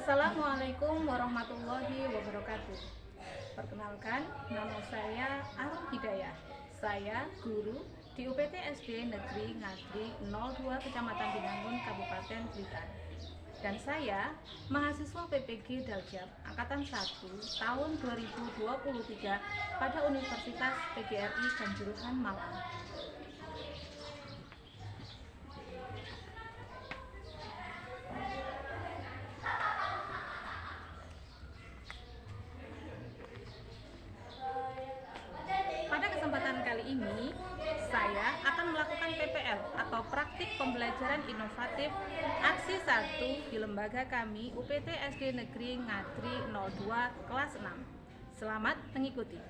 Assalamualaikum warahmatullahi wabarakatuh. Perkenalkan, nama saya Arum Hidayah. Saya guru di UPT SD Negeri Ngadri 02 Kecamatan Binangun, Kabupaten Blitar. Dan saya mahasiswa PPG Daljab Angkatan 1 tahun 2023 pada Universitas PGRI Kanjuruhan, Malang. Pada kesempatan kali ini, saya akan melakukan PPL atau Praktik Pembelajaran Inovatif Aksi 1 di lembaga kami UPT SD Negeri Ngadri 02 kelas 6. Selamat mengikuti.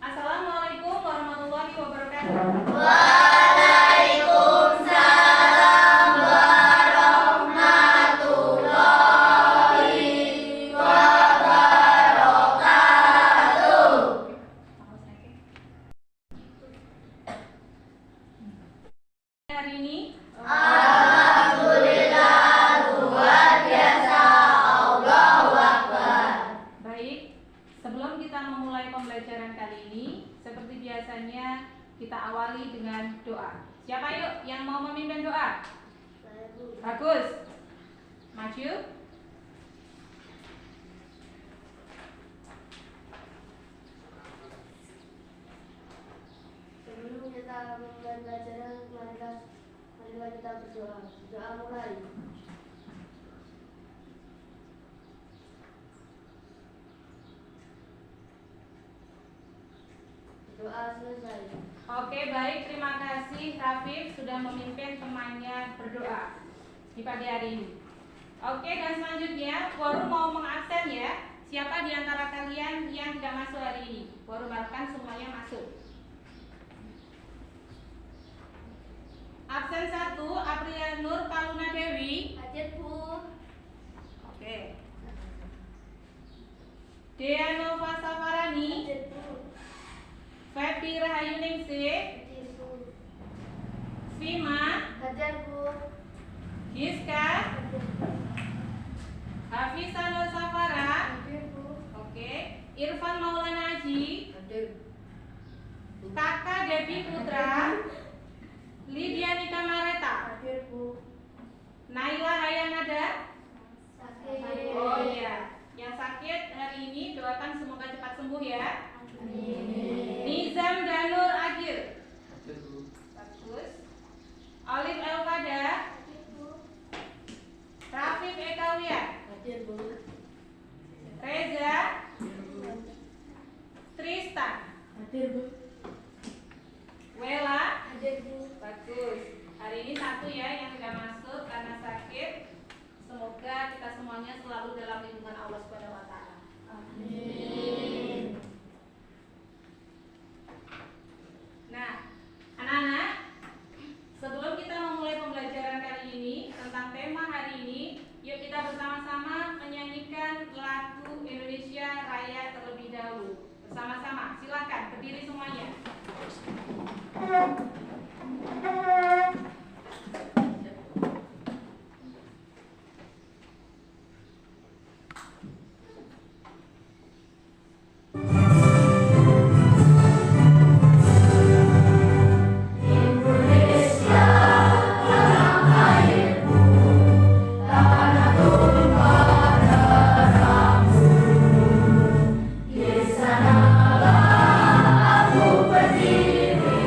Assalamualaikum warahmatullahi wabarakatuh. Hari ini Alhamdulillah luar biasa, Allahu Akbar. baik, sebelum kita memulai pembelajaran kali ini, seperti biasanya kita awali dengan doa. Siapa yuk yang mau memimpin doa? Bagus. Maju. Sebelum kita memulai pelajaran, marilah kita berdoa. Doa mulai. Doa selesai. Oke, baik, terima kasih Rafif sudah memimpin temannya berdoa di pagi hari ini. Oke, dan selanjutnya Forum mau mengabsen ya. Siapa di antara kalian yang tidak masuk hari ini? Forum harapkan semuanya masuk. Absen 1, Aprilia Nur Paluna Dewi. Hadir Bu. Oke. Dea Nova Safarani. Hadir Bu. Febi Rahayu Ningsih. Hadir Bu. Vima. Hadir Bu. Giska. Hadir Bu. Hafisa Nur Safara. Hadir Bu. Oke. Irfan Maulana Haji. Hadir. Kakak Devi Putra. Lydia Nika Mareta. Hadir Bu. Naila Hayanada. Sakit. Oh iya, yang sakit hari ini doakan semoga cepat sembuh ya. Amin. Nizam Danur Agil. Bagus. Alif Elvada. Hadir Bu. Rafif Ekawia. Hadir Bu. Reza. Tristan. Hadir Bu. Wela. Hadir Bu. Bagus. Hari ini satu ya yang tidak masuk karena sakit. Semoga kita semuanya selalu dalam lindungan Allah Subhanahu wa taala. Amin. Nah, anak-anak, sebelum kita memulai pembelajaran kali ini tentang tema hari ini, yuk kita bersama-sama menyanyikan lagu Indonesia Raya terlebih dahulu. Bersama-sama, silakan berdiri semuanya. Di sanalah aku berdiri.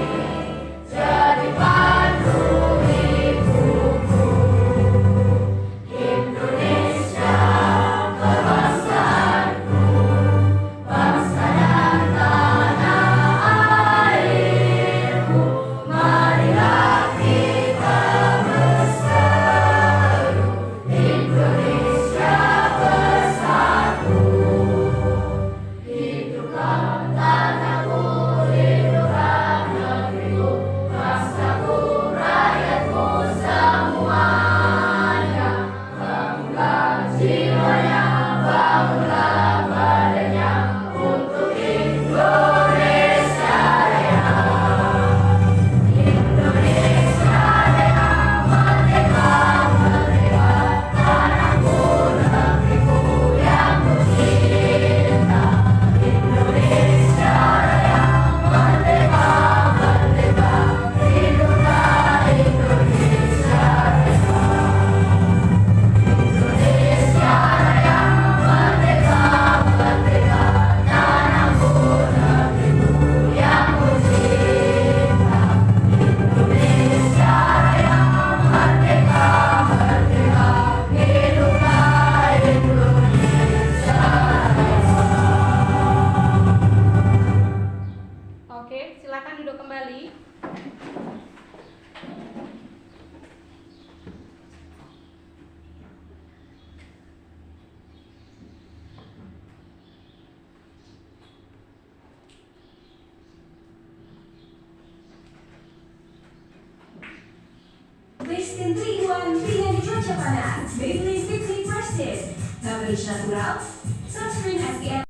Skin 3-in-1 ringan di cuaca panas. Maybelline Fit Me Fresh Tint. Coverage natural. Sunscreen SPF.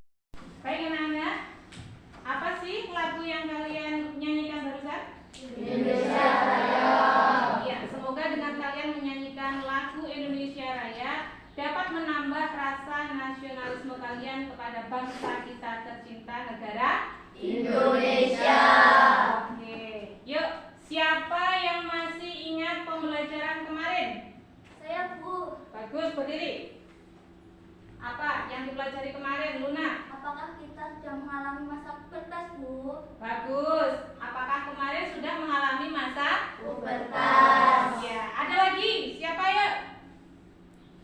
Baik anak-anak, apa sih lagu yang kalian nyanyikan barusan? Indonesia Raya. Ya, semoga dengan kalian menyanyikan lagu Indonesia Raya dapat menambah rasa nasionalisme kalian kepada bangsa kita tercinta, negara Indonesia. Oke, yuk, siapa yang masih ingat pembelajaran kemarin? Saya Bu. Bagus, berdiri. Apa yang dipelajari kemarin, Luna? Apakah kita sudah mengalami masa pubertas, Bu? Bagus. Apakah kemarin sudah mengalami masa Pubertas. Ya, ada lagi. Siapa ya?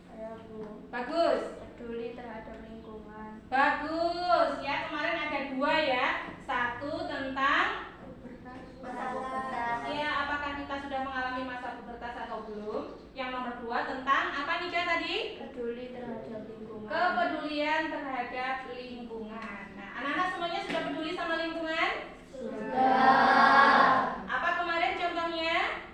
Saya Bu. Bagus. Peduli terhadap lingkungan. Bagus. Ya, kemarin ada dua ya. Satu tentang Masa pubertas. ya, apakah kita sudah mengalami masa pubertas atau belum? Yang nomor dua tentang apa nih Kak tadi? Peduli terhadap lingkungan. Kepedulian terhadap lingkungan. Nah, anak-anak semuanya sudah peduli sama lingkungan? Sudah. Apa kemarin contohnya?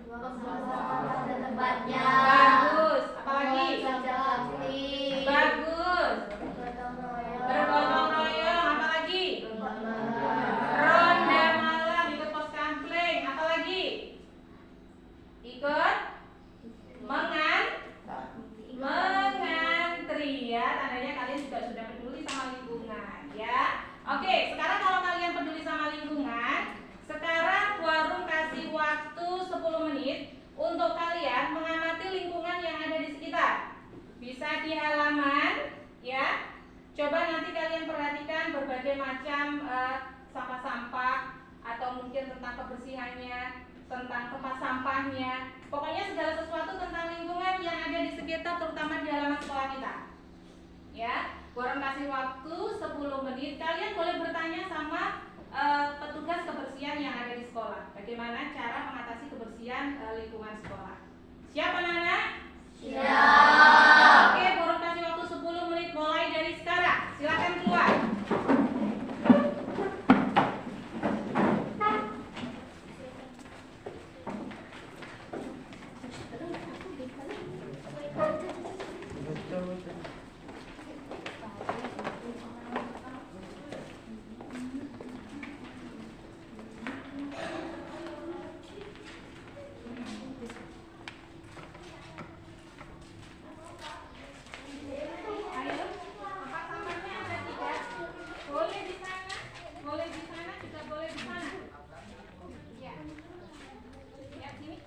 Pada tempatnya. Bagus. Apalagi? Kerja bakti. Bagus. Bergotong royong. Bergotong royong. Apalagi? Ronda malam. Ikut pos kampling. Apalagi? Ikut mengantri ya. Tandanya kalian juga sudah peduli sama lingkungan ya. Oke, sekarang kalau kalian peduli sama lingkungan, sekarang Warung kasih waktu 10 menit untuk kalian mengamati lingkungan yang ada di sekitar. Bisa di halaman ya. Coba nanti kalian perhatikan berbagai macam sampah-sampah atau mungkin tentang kebersihannya, tentang tempat sampahnya. Pokoknya segala sesuatu tentang lingkungan yang ada di sekitar, terutama di halaman sekolah kita. Ya, Warung kasih waktu 10 menit. Kalian boleh bertanya sama petugas kebersihan yang ada di sekolah. Bagaimana cara mengatasi kebersihan lingkungan sekolah? Siap anak-anak? Siap. Oke, Warung kasih waktu 10 menit mulai dari sekarang. Silakan keluar. Ayo, tempat sampahnya ada 3. Boleh di sana, juga boleh di sana. Ya, ya sini.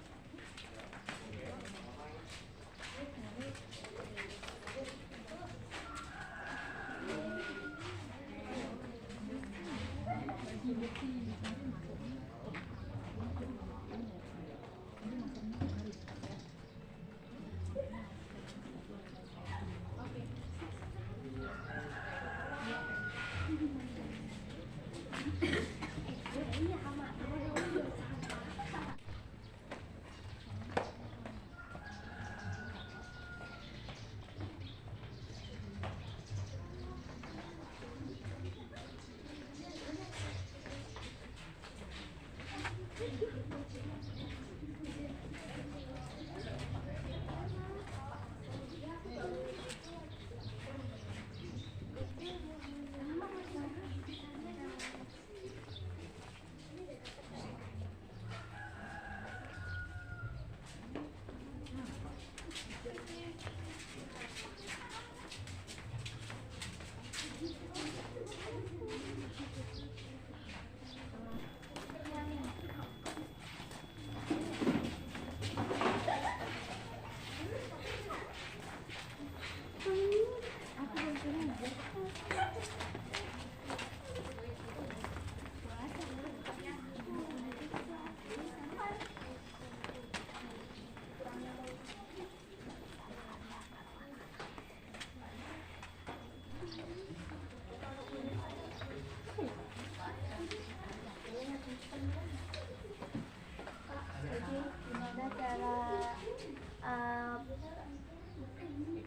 Gimana cara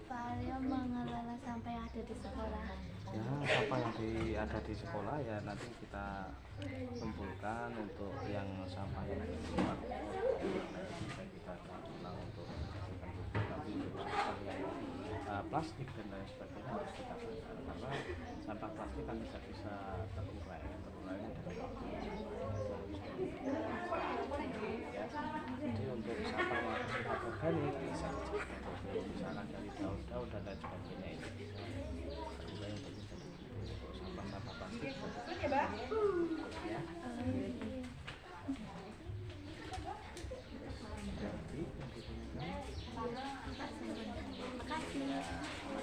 Pak Aryo mengelola sampah yang ada di sekolah? Ya, sampah yang ada di sekolah ya nanti kita kumpulkan untuk yang sampah yang ada di luar. Bisa kita plastik dan lain sebagainya harus kita bakar, karena sampah plastik kan tidak bisa terurai dari waktu ya. Jadi untuk sampah yang bersifat organik bisa dijadikan misalkan dari daun-daun dan lain sebagainya, itu bisa terurai untuk menjadi untuk sampah-sampah plastik ya.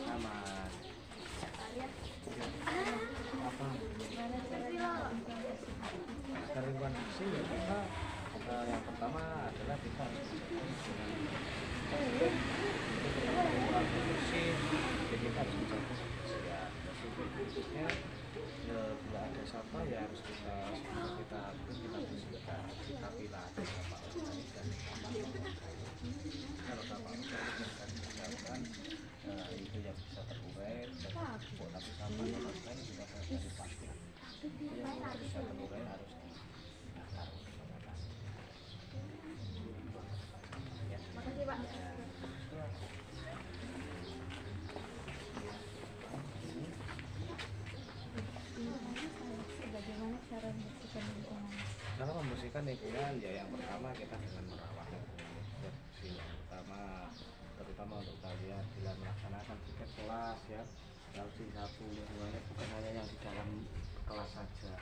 Sama dari kondisi ya kita yang pertama adalah kita harus bersih, jadi kita harus menjaga kebersihan. Berikutnya bila ada sampah ya harus kita bersihkan, kita pilah ada sampah organik dan sampah non-organik. Kalau sampah organik yang tadi dilakukan itu yang bisa terurai dan cukup, tapi sampah non-organik juga dari plastik itu yang bisa terurai harus dibakar untuk mengatasi. Ya. Makasih Pak. Bagaimana cara membersihkan lingkungan? Cara membersihkan lingkungan ya yang pertama kita dengan merawat lingkungan bersih. Yang pertama, terutama untuk kalian bila melaksanakan tugas kelas ya, harus disapu lingkungannya, bukan hanya yang di dalam kelas saja.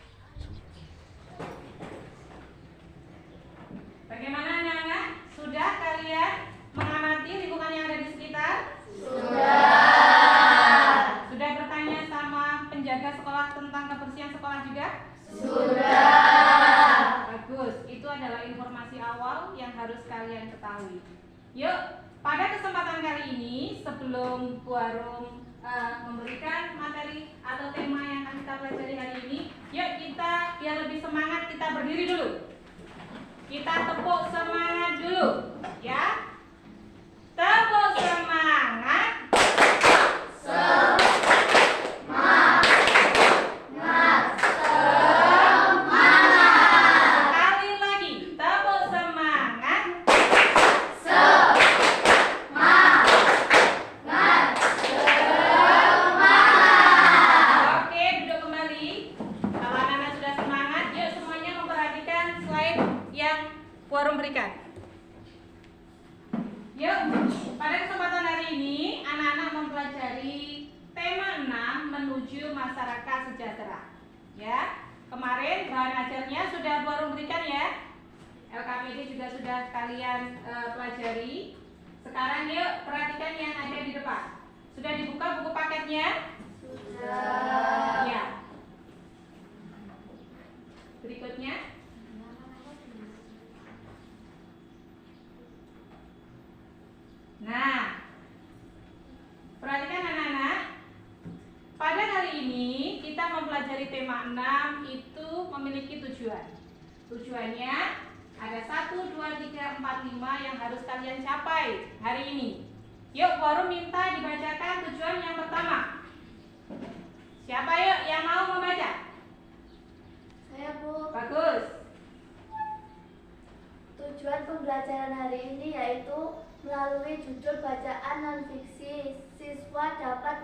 Bagaimana anak-anak? Sudah kalian mengamati lingkungan yang ada di sekitar? Sudah bertanya sama penjaga sekolah tentang kebersihan sekolah juga? Bagus, itu adalah informasi awal yang harus kalian ketahui. Yuk, pada kesempatan kali ini sebelum Bu Arum memberikan materi atau tema yang akan kita pelajari hari ini, yuk kita biar lebih semangat kita berdiri dulu. Kita tepuk semangat dulu, ya. Tepuk semangat. Sekali lagi, tepuk semangat. Oke, duduk kembali. Kalau anak-anak sudah semangat, yuk semuanya memperhatikan slide yang Bu Arum berikan. Yuk, pada kesempatan hari ini anak-anak mempelajari tema 6 menuju masyarakat sejahtera. Ya, kemarin bahan ajarnya sudah Bu Arum berikan ya. LKPD juga sudah kalian pelajari. Sekarang yuk perhatikan yang ada di depan. Sudah dibuka buku paketnya? Sudah. Ya. Berikutnya. Nah, perhatikan anak-anak. Pada hari ini kita mempelajari tema 6 itu memiliki tujuan. Tujuannya ada 1, 2, 3, 4, 5 yang harus kalian capai hari ini. Yuk, baru minta dibacakan tujuan yang pertama. Siapa yuk yang mau membaca? Saya Bu. Bagus. Tujuan pembelajaran hari ini yaitu melalui judul bacaan non-fiksi, siswa dapat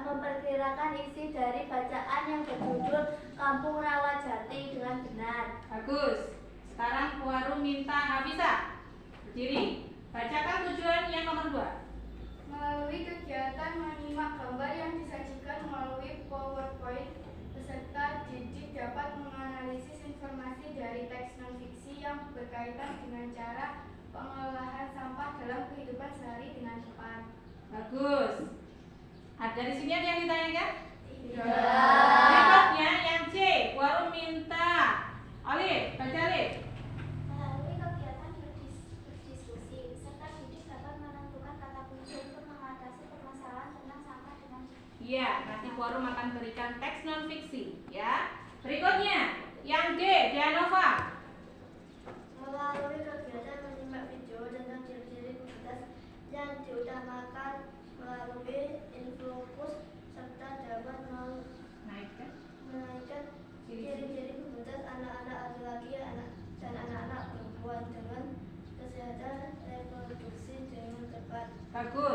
memperkirakan isi dari bacaan yang berjudul Kampung Rawajati dengan benar. Bagus. Sekarang Bu Arum minta Hafisa berdiri. Bacakan tujuan yang nomor 2. Melalui kegiatan menyimak gambar yang disajikan melalui PowerPoint, peserta didik dapat menganalisis informasi dari teks non-fiksi yang berkaitan dengan cara pengolahan sampah dalam kehidupan sehari dengan cepat. Bagus. Ada di sini ada yang ditanyakan? Tidak. Berikutnya yang C. Bu Arum minta Alif, baca Alif. Melalui kegiatan berdiskusi, peserta didik dapat menentukan kata kunci untuk mengatasi permasalahan tentang sampah dengan cepat. Iya, nanti Bu Arum akan berikan teks non fiksi, ya. Berikutnya yang D. Dianova. Melalui kegiatan menyimak video tentang ciri-ciri komunitas yang diutamakan melalui infokus serta dapat Naikkan. menaikkan ciri-ciri komunitas anak-anak laki-laki dan anak-anak perempuan dengan kesehatan reproduksi dengan tepat. Bagus.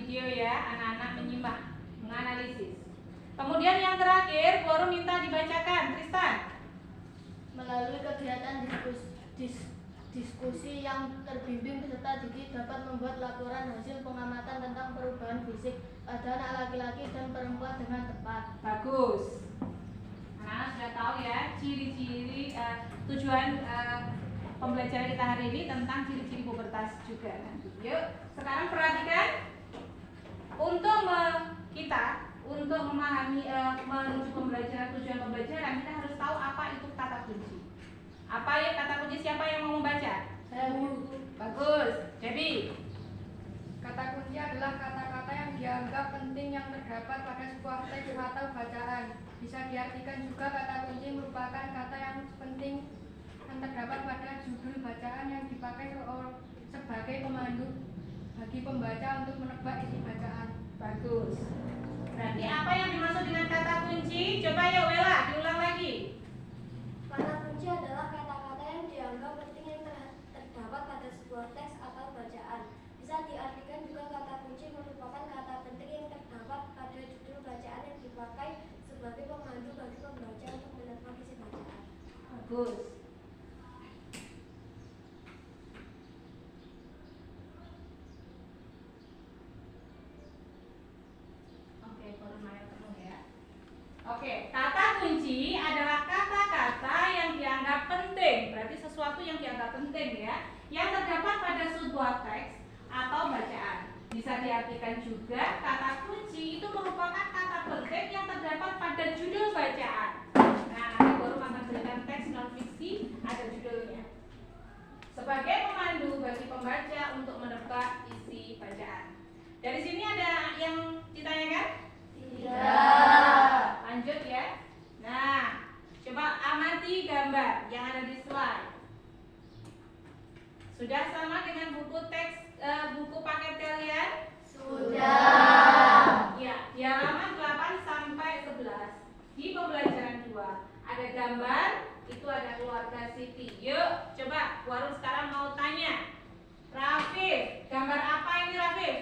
video ya, anak-anak menyimak, menganalisis. Kemudian yang terakhir, Quorum minta dibacakan, Tristan. Melalui kegiatan diskusi yang terbimbing, peserta didik dapat membuat laporan hasil pengamatan tentang perubahan fisik pada anak laki-laki dan perempuan dengan tepat. Bagus. Anak-anak sudah tahu ya ciri-ciri tujuan pembelajaran kita hari ini tentang ciri-ciri pubertas juga nanti. Yuk, sekarang perhatikan untuk memahami menuju pembelajaran, tujuan pembelajaran kita harus tahu apa itu kata kunci. Apa ya kata kunci? Siapa yang mau membaca? Saya Bagus. Debbie. Kata kunci adalah kata-kata yang dianggap penting yang terdapat pada sebuah teks atau bacaan. Bisa diartikan juga kata kunci merupakan kata yang penting yang terdapat pada judul bacaan yang dipakai sebagai pemandu bagi pembaca untuk menebak isi bacaan. Bagus. Berarti apa yang dimaksud dengan kata kunci? Coba ya Wela, diulang lagi. Kata kunci adalah kata-kata yang dianggap penting yang terdapat pada sebuah teks atau bacaan. Bisa diartikan juga kata kunci merupakan kata penting yang terdapat pada judul bacaan yang dipakai sebagai pemandu bagi pembaca untuk menebak isi bacaan. Bagus. Oke, kata kunci adalah kata-kata yang dianggap penting. Berarti sesuatu yang dianggap penting ya, yang terdapat pada sebuah teks atau bacaan. Bisa diartikan juga kata kunci itu merupakan kata penting yang terdapat pada judul bacaan. Nah, nanti baru akan berikan teks non fiksi ada judulnya. Sebagai pemandu bagi pembaca untuk menebak isi bacaan. Dari sini ada yang ditanyakan? Tidak. Lanjut ya. Nah, coba amati gambar yang ada di slide. Sudah sama dengan buku teks buku paket kalian? Sudah. Ya, di halaman 8 sampai 11 di pembelajaran 2 ada gambar, itu ada keluarga Siti. Yuk, coba Warung sekarang mau tanya. Rafif, gambar apa ini Rafif?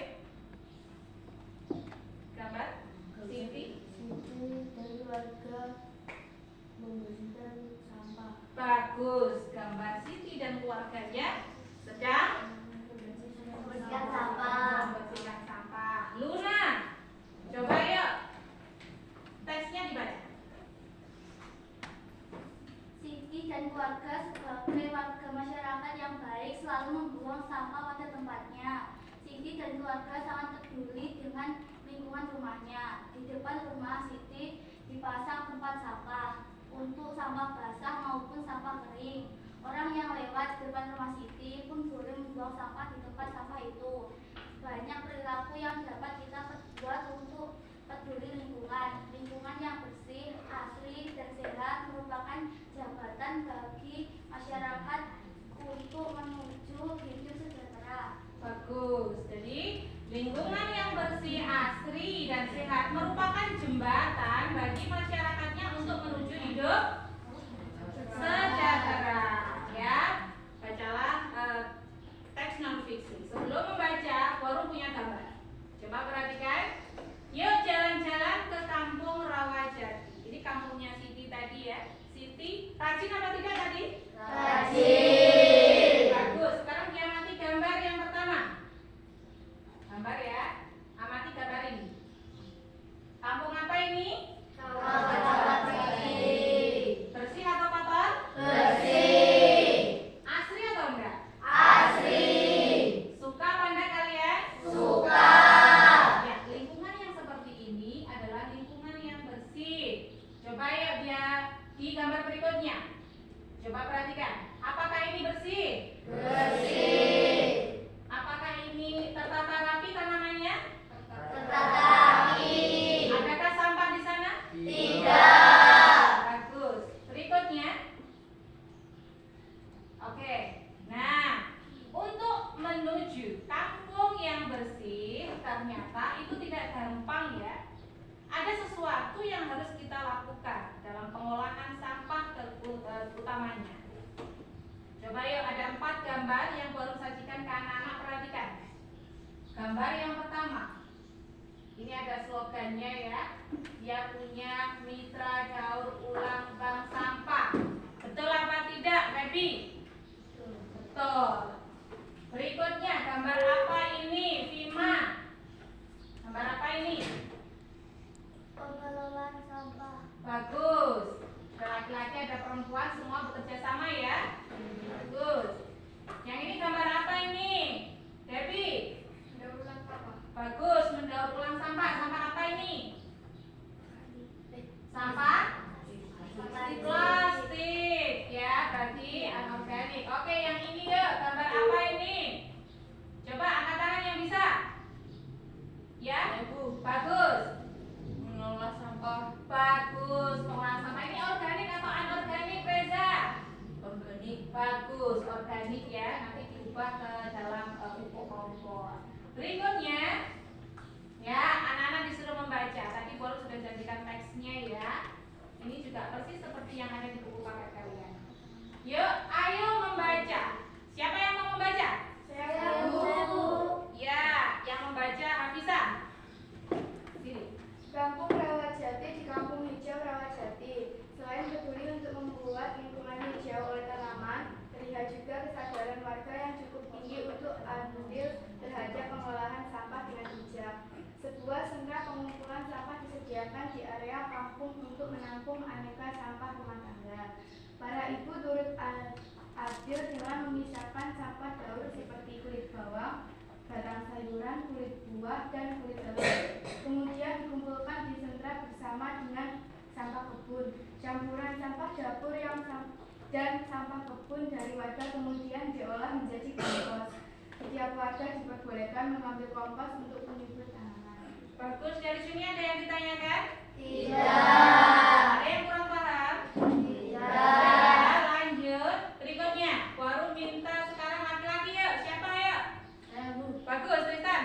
Gambar Siti dan keluarga membersihkan sampah. bagus, gambar Siti dan keluarganya sedang Membersihkan sampah. membersihkan sampah. Luna, coba yuk teksnya dibaca. Siti dan keluarga sebagai warga masyarakat yang baik selalu membuang sampah pada tempatnya. Siti dan keluarga sangat peduli dengan lingkungan rumahnya. Di depan rumah Siti dipasang tempat sampah untuk sampah basah maupun sampah kering. Orang yang lewat di depan rumah Siti pun boleh membuang sampah di tempat sampah itu. Banyak perilaku yang dapat kita perbuat untuk peduli lingkungan. Lingkungan yang bersih, asri, dan sehat merupakan jabatan bagi masyarakat untuk menuju hidup sejahtera. Bagus. Jadi lingkungan yang bersih, asri, dan sehat merupakan jembatan bagi masyarakatnya untuk menuju hidup sejahtera. Ya, bacalah teks non fiksi. Sebelum membaca, Forum punya gambar. Coba perhatikan. Yuk jalan-jalan ke kampung Rawajati. Ini kampungnya Siti tadi ya. Siti, rajin apa tidak tadi? Rajin. Bagus. Sekarang diamati gambar yang pertama. Gambar ya. Amati gambar ini. Kampung apa ini? Rawajati. Bersih atau kotor? Bersih. Asri atau enggak? Asri. Suka apa enggak kalian? Suka. Ya, lingkungan yang seperti ini adalah lingkungan yang bersih. Coba ya dia di gambar berikutnya. Coba perhatikan. Apakah ini bersih? Bersih. Apakah ini tertata rapi tanamannya? Tertata rapi. Adakah sampah di sana? Tidak. Bagus. Berikutnya. Oke. Nah, untuk menuju kampung yang bersih ternyata itu tidak gampang ya. Ada sesuatu yang harus kita lakukan dalam pengolahan sampah utamanya. Coba yuk, ada 4 gambar yang baru sajikan ke anak-anak, perhatikan. Gambar yang pertama, slogannya ya. Dia punya mitra daur ulang bank sampah. Betul apa tidak, Baby? Betul. Berikutnya gambar apa ini, Vima? Gambar apa ini? Pengelolaan sampah. Bagus. Ada laki-laki, ada perempuan, semua bekerja sama ya. Bagus. Yang ini gambar apa ini, Debbie? Daur ulang sampah. Bagus, mendaur ulang sampah. Sampah apa ini? Sampah plastik ya, berarti anorganik. Oke, yang ini yuk, gambar apa ini? Coba angkat tangan yang bisa. Ya, bagus. Mengelola sampah. Bagus, pengolahan sampah ini organik atau anorganik, Reza? Organik. Bagus, organik ya. Nanti diubah ke dalam pupuk kompos. Berikutnya, ya, anak-anak disuruh membaca. Tadi Bolu sudah janjikan teksnya ya. Ini juga persis seperti yang ada di buku paket kalian. Yuk, ayo membaca. Siapa yang mau membaca? Saya Ya, yang membaca Hafizah. Sini. Kampung Rawajati di Kampung Hijau Rawajati. Selain peduli untuk membuat lingkungan hijau oleh tanaman, terlihat juga kesadaran warga yang cukup tinggi untuk andil terhadap pengolahan sampah dengan bijak. Sebuah sentra pengumpulan sampah disediakan di area kampung untuk menampung aneka sampah rumah tangga. Para ibu turut adil dengan memisahkan sampah daur seperti kulit bawang, batang sayuran, kulit buah, dan kulit telur. Kemudian dikumpulkan di sentra bersama dengan sampah kebun. Campuran sampah dapur dan sampah kebun dari warga kemudian diolah menjadi kompos. Setiap warga diperbolehkan mengambil kompos untuk menyubur tanaman. Bagus, dari sini ada yang ditanyakan? Tidak. Ada yang kurang paham? Tidak. Ya, lanjut. Berikutnya, Waru minta sekarang laki-laki yuk. Siapa yuk? Saya Bu. Bagus, Tristan.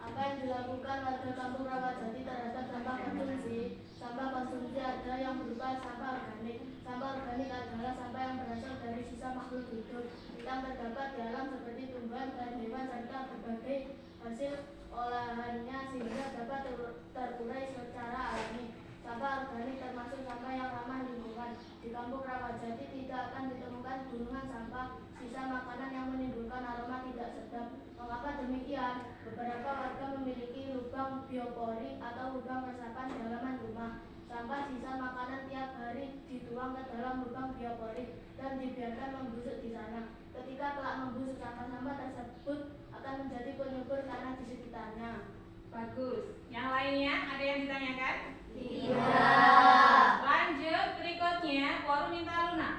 Apa yang dilakukan warga kampung Rawajati terhadap sampah konsumsi? Sampah konsumsi ada yang berupa sampah organik. Sampah organik adalah sampah yang berasal dari sisa makhluk hidup yang terdapat di alam seperti tumbuhan dan hewan serta berbagai hasil olahannya sehingga dapat terurai secara alami. Sampah organik termasuk sampah yang ramah lingkungan. Di kampung Rawajati tidak akan ditemukan gunungan sampah sisa makanan yang menimbulkan aroma tidak sedap. Mengapa demikian? Beberapa warga memiliki lubang biopori atau lubang resapan di halaman rumah. Sampah sisa makanan tiap hari dituang ke dalam lubang biopori dan dibiarkan membusuk di sana. Ketika kelak membusuk, sampah-sampah tersebut akan menjadi penyubur tanah di sekitarnya. Bagus. Yang lainnya ada yang ditanyakan? Tidak. Lanjut, berikutnya Waru minta Luna.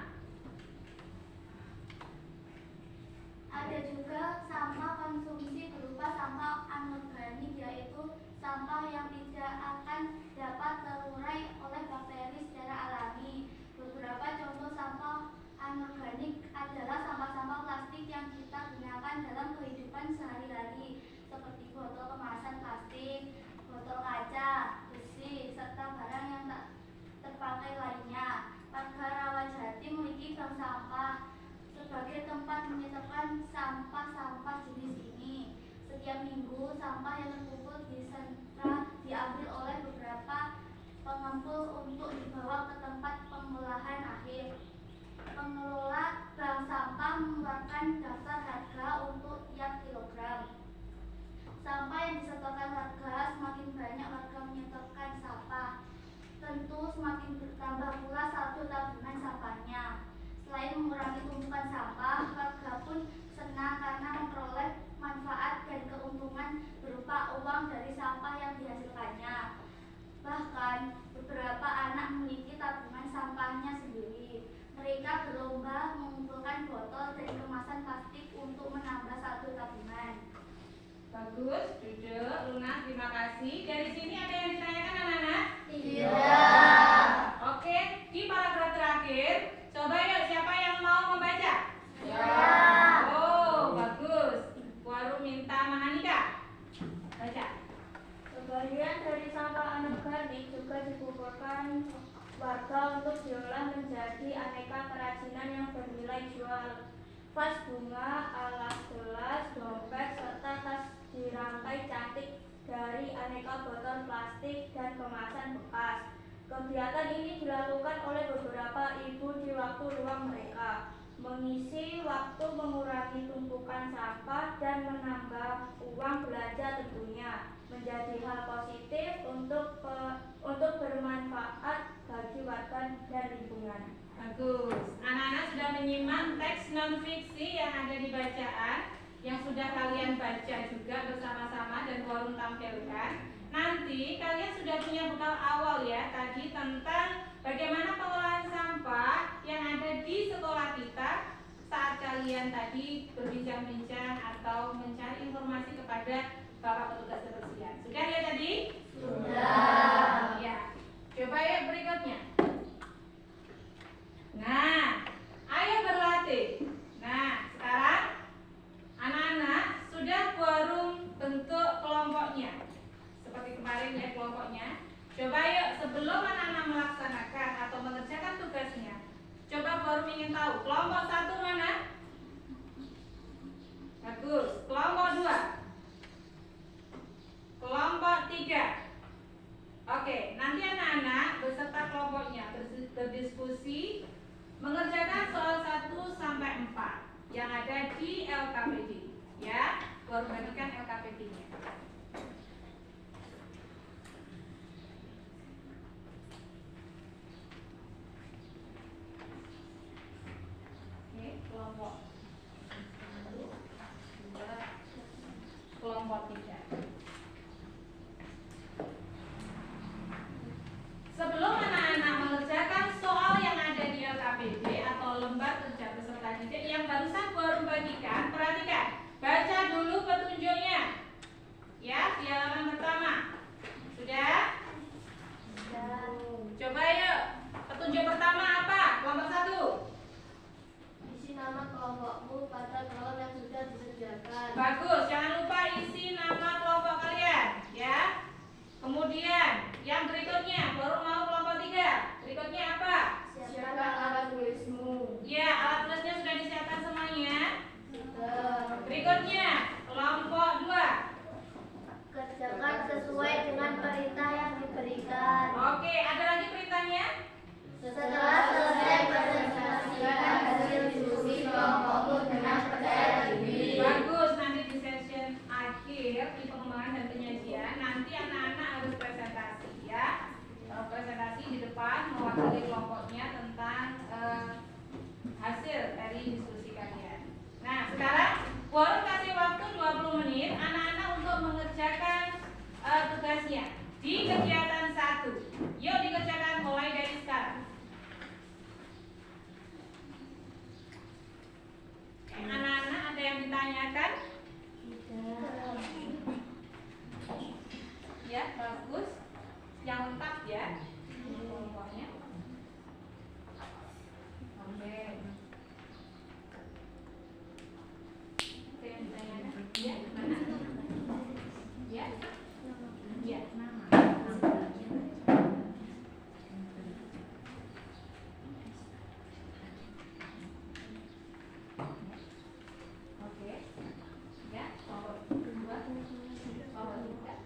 Ada juga sampah konsumsi berupa sampah anorganik, yaitu sampah yang tidak akan dapat terurai oleh bakteri secara alami. Beberapa contoh sampah anorganik adalah sampah-sampah plastik yang kita gunakan dalam kehidupan sehari-hari, seperti botol kemasan plastik, botol kaca, besi, serta barang yang tak terpakai lainnya. Warga Rawajati memiliki bank sampah sebagai tempat menyimpan sampah-sampah jenis ini. Setiap minggu, sampah yang terkumpul di sentra diambil oleh beberapa pengempul untuk dibawa ke tempat pengolahan akhir. Pengelola bank sampah mengeluarkan daftar harga untuk tiap kilogram sampah yang disetorkan warga. Semakin banyak warga menyetorkan sampah, tentu semakin bertambah pula saldo tabungan sampahnya. Selain mengurangi tumpukan sampah, warga pun senang karena memperoleh manfaat dan keuntungan berupa uang dari sampah yang dihasilkannya. Bahkan, beberapa anak memiliki tabungan sampahnya sendiri. Mereka berlomba mengumpulkan botol dan kemasan plastik untuk menambah saldo tabungan. Bagus, duduk. Luna, terima kasih. Dari sini ada yang ditanyakan anak-anak? Tidak. Oke, di paragraf terakhir, coba yuk siapa yang mau membaca? Ya. Oh, bagus. Waru minta Mahanika. Baca. Sebagian dari sampah anorganik juga dikumpulkan warga untuk diolah menjadi aneka kerajinan yang bernilai jual. Vas bunga, alas gelas, dompet, serta tas dirangkai cantik dari aneka mereka botol plastik dan kemasan bekas. Kegiatan ini dilakukan oleh beberapa ibu di waktu luang mereka, mengisi waktu mengurangi tumpukan sampah dan menambah uang belanja tentunya, menjadi hal positif untuk bermanfaat bagi warga dan lingkungan. Bagus. Anak-anak sudah menyimak teks non-fiksi yang ada di bacaan yang sudah kalian baca juga bersama-sama dan forum tampilkan. Nanti kalian sudah punya bekal awal ya tadi tentang bagaimana pengolahan sampah yang ada di sekolah kita saat kalian tadi berbincang-bincang atau mencari informasi kepada Bapak petugas kebersihan. Sudah ya tadi? Sudah. Ya. Coba ya berikutnya. Nah, ayo berlatih. Nah, sekarang anak-anak sudah forum bentuk kelompoknya. Seperti kemarin ya kelompoknya. Coba yuk sebelum anak-anak melaksanakan atau mengerjakan tugasnya, coba forum ingin tahu kelompok 1 mana? Bagus. Kelompok 2, kelompok 3. Oke, nanti anak-anak beserta kelompoknya berdiskusi mengerjakan soal 1 sampai 4 yang ada di LKPD ya, baru bagikan LKPD-nya. Oke, kelompok 1, 2, kelompok 3. Sebelum anak-anak mengerjakan soal yang ada di LKPD atau lembar kerja peserta didik yang barusan forum bagikan, perhatikan, baca dulu petunjuknya ya di halaman pertama. Sudah? Sudah. Coba yuk, petunjuk pertama apa? Kelompok 1. Isi nama kelompokmu pada kolom yang sudah disediakan. Bagus, jangan lupa isi nama kelompok kalian ya. Kemudian yang berikutnya, baru mau kelompok 3. Berikutnya apa? Siapkan alat tulismu. Ya, alat tulisnya sudah disiapkan semuanya. Sudah. Berikutnya, kelompok 2. Kerjakan sesuai dengan perintah yang diberikan. Oke, ada lagi perintahnya? Setelah selesai presentasikan hasil diskusi kelompokmu dengan percaya diri. Bagus, nanti di session akhir di pengembangan dan penyajian nanti anak-anak harus presentasi ya. Presentasi di depan mewakili kelompoknya tentang hasil dari diskusi kalian. Nah, sekarang forum kasih waktu 20 menit anak-anak untuk mengerjakan tugasnya di kegiatan 1. Yuk dikerjakan mulai dari sekarang. Anak-anak ada yang ditanyakan? Ya, bagus. Yang lengkap ya kelompoknya. Oke. Ada yang ditanyakan? Ya, mana? Ya? Ya, nama. Oke. Ya, kelompok 2, kelompok 3.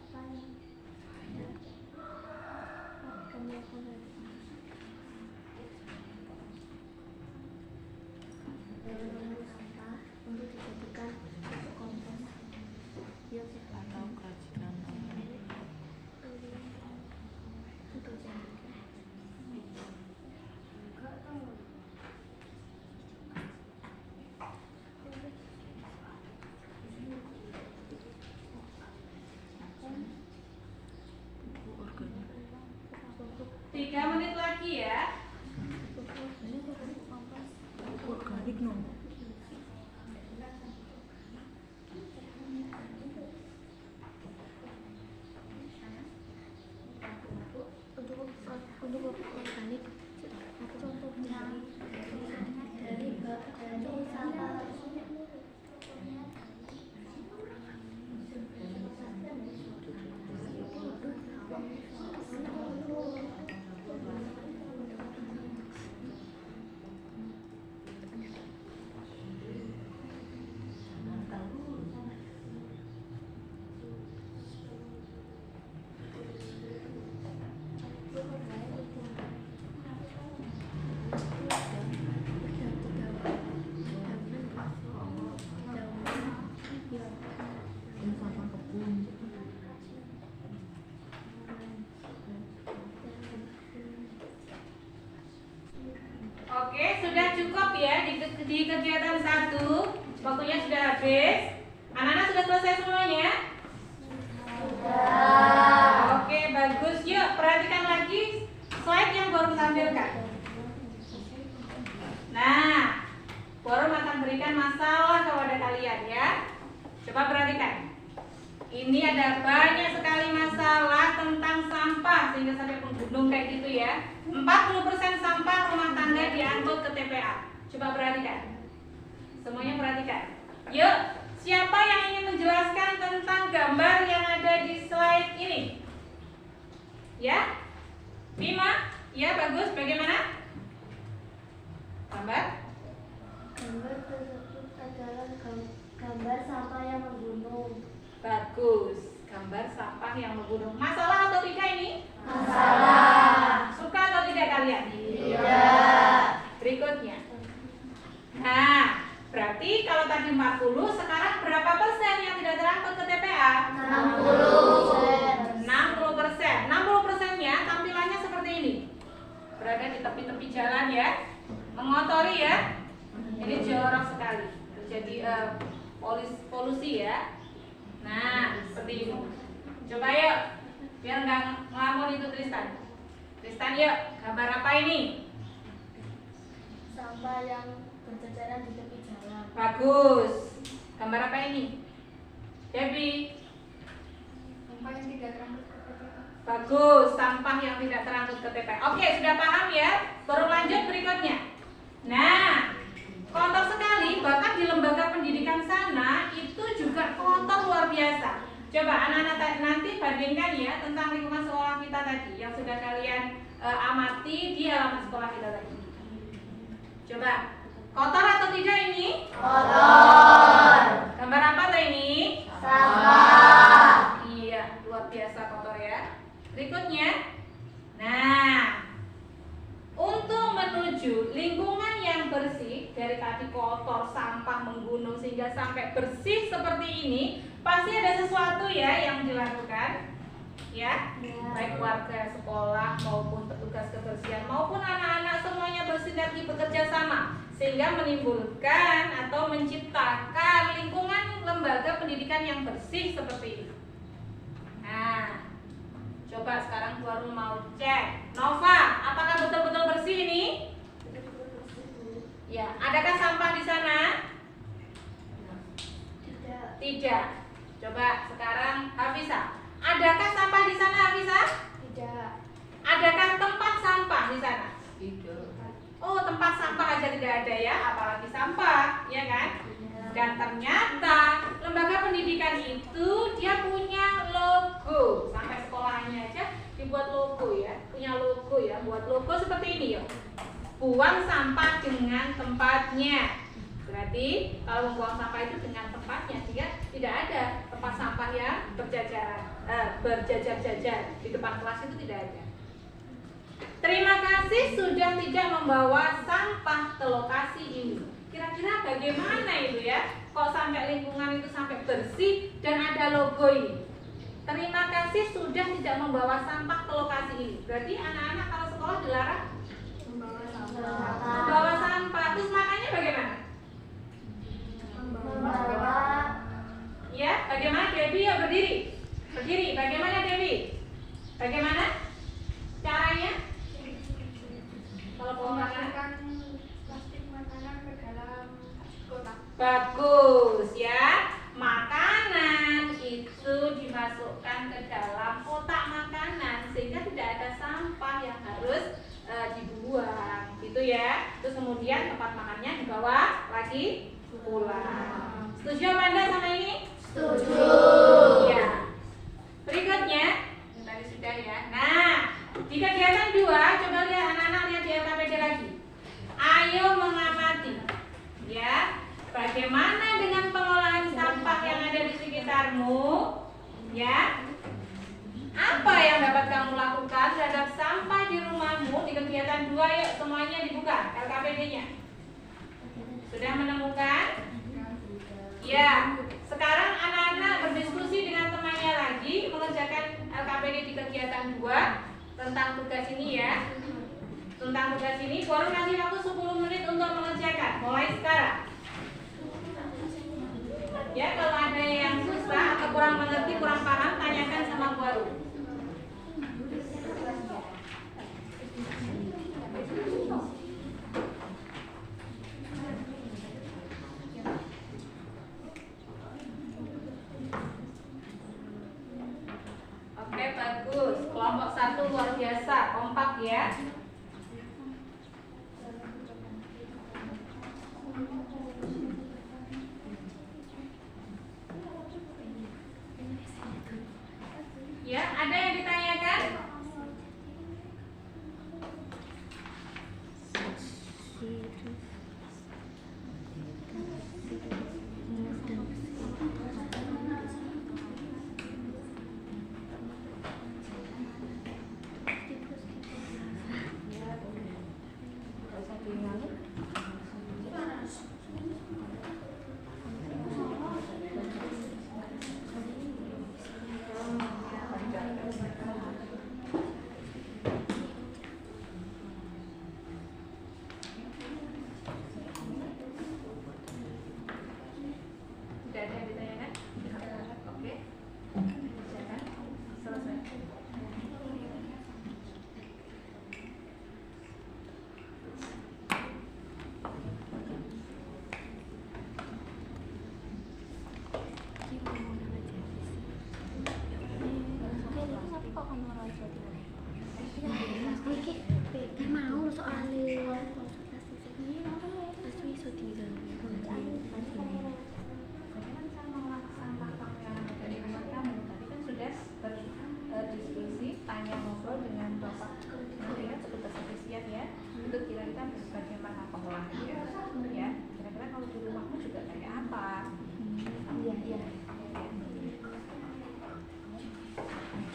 Untuk dijadikan kompos biosif atau kerajinan untuk Tiga menit lagi ya. Organik no. untuk organik contohnya dari sampah Oke, sudah cukup ya di kegiatan 1. Waktunya sudah habis. Anak-anak sudah selesai semuanya? Oke, bagus. Yuk, perhatikan lagi slide yang baru tampilkan. Nah, Forum akan berikan masalah kepada kalian ya. Coba perhatikan. Ini ada banyak sekali masalah tentang sampah sehingga sampai menggunung kayak gitu ya. 40% sampah rumah tangga diangkut ke TPA. Coba perhatikan. Semuanya perhatikan. Yuk, siapa yang ingin menjelaskan tentang gambar yang ada di slide ini? Ya? Bima? Ya, bagus. Bagaimana? Gambar? Gambar tersebut adalah gambar sampah yang menggunung. Bagus. Gambar sampah yang menggunung. Masalah atau tidak ini? Masalah. Suka atau tidak kalian? Tidak. Berikutnya. Nah, berarti kalau tadi 40, sekarang berapa persen yang tidak terangkut ke TPA? 60%. 60%. 60%-nya tampilannya seperti ini. Berada di tepi-tepi jalan ya. Mengotori ya. Ini jorok sekali. Terjadi polusi ya. Nah, seperti ini. Coba yuk, biar nggak ngelamun itu Tristan. Tristan yuk, gambar apa ini? Sampah yang berceceran di tepi jalan. Bagus. Gambar apa ini? Debbie. Sampah yang tidak terangkut ke TPA. Bagus, sampah yang tidak terangkut ke TPA. Oke, sudah paham ya? Baru lanjut berikutnya. Nah, kotor sekali, bahkan di lembaga pendidikan sana itu juga kotor luar biasa. Coba anak-anak nanti bandingkan ya tentang lingkungan sekolah kita tadi yang sudah kalian amati di halaman sekolah kita tadi. Coba, kotor atau tidak ini? Kotor. Gambar apa tuh ini? Sampah. Iya, luar biasa kotor ya. Berikutnya. Nah, untuk menuju lingkungan yang bersih, dari tadi kotor, sampah menggunung sehingga sampai bersih seperti ini, pasti ada sesuatu ya yang dilakukan. Ya, baik warga sekolah maupun petugas kebersihan maupun anak-anak semuanya bersinergi bekerja sama sehingga menimbulkan atau menciptakan lingkungan lembaga pendidikan yang bersih seperti ini. Nah, coba sekarang baru mau cek. Nova, apakah betul-betul bersih ini? Ya, adakah sampah di sana? Tidak. Tidak. Coba sekarang Hafisa. Adakah sampah di sana, Hafisa? Tidak. Adakah tempat sampah di sana? Tidak. Oh, tempat sampah aja tidak ada ya, apalagi sampah, ya kan? Dan ternyata lembaga pendidikan itu dia punya logo. Sampai sekolahnya aja dibuat logo ya, punya logo ya, buat logo seperti ini ya. Buang sampah dengan tempatnya. Berarti kalau membuang sampah itu dengan tempatnya, sehingga tidak ada tempat sampah yang berjajar-jajar di depan kelas itu tidak ada. Terima kasih sudah tidak membawa sampah ke lokasi ini. Kira-kira bagaimana itu ya? Kok sampai lingkungan itu sampai bersih dan ada logo ini? Terima kasih sudah tidak membawa sampah ke lokasi ini. Berarti anak-anak kalau sekolah dilarang membawa sampah. Terus makanya bagaimana? Membawa. Ya, bagaimana Debbie? Yuk berdiri. Berdiri. Bagaimana Debbie? Bagaimana caranya? Kalau bawa makanan. Memasukkan plastik makanan ke dalam kotak. Bagus ya. Makanan itu dimasukkan ke dalam kotak makanan sehingga tidak ada sampah yang harus dibuang gitu ya. Terus kemudian tempat makannya dibawa lagi pulang. Setuju Amanda sama ini? Setuju. Ya. Berikutnya tadi sudah ya. Nah, di kegiatan 2 coba lihat anak-anak lihat di LKPD lagi. Ayo mengamati ya. Bagaimana dengan pengolahan sampah yang ada di sekitarmu? Ya. Apa yang dapat kamu lakukan terhadap sampah di rumahmu di kegiatan 2? Yuk semuanya dibuka LKPD-nya. Sudah menemukan? Ya. Sekarang anak-anak berdiskusi dengan temannya lagi mengerjakan LKPD di kegiatan 2 tentang tugas ini ya. tentang tugas ini. Baru kasih waktu 10 menit untuk mengerjakan. Mulai sekarang. Ya, kalau ada yang susah atau kurang mengerti, kurang paham, tanyakan sama Baru. Oke, bagus. Kelompok 1 luar biasa, kompak ya. Ya, ada yang ditanyakan? Tidak ada yang ditanyakan? Oke. Kerjakan. Selesai. Mau soalnya Berdiskusi, tanya ngobrol dengan Bapak ya, petugas kebersihan ya, untuk kira-kira bagaimana pengolahannya ya, kira-kira kalau di rumahmu juga kayak apa. Iya.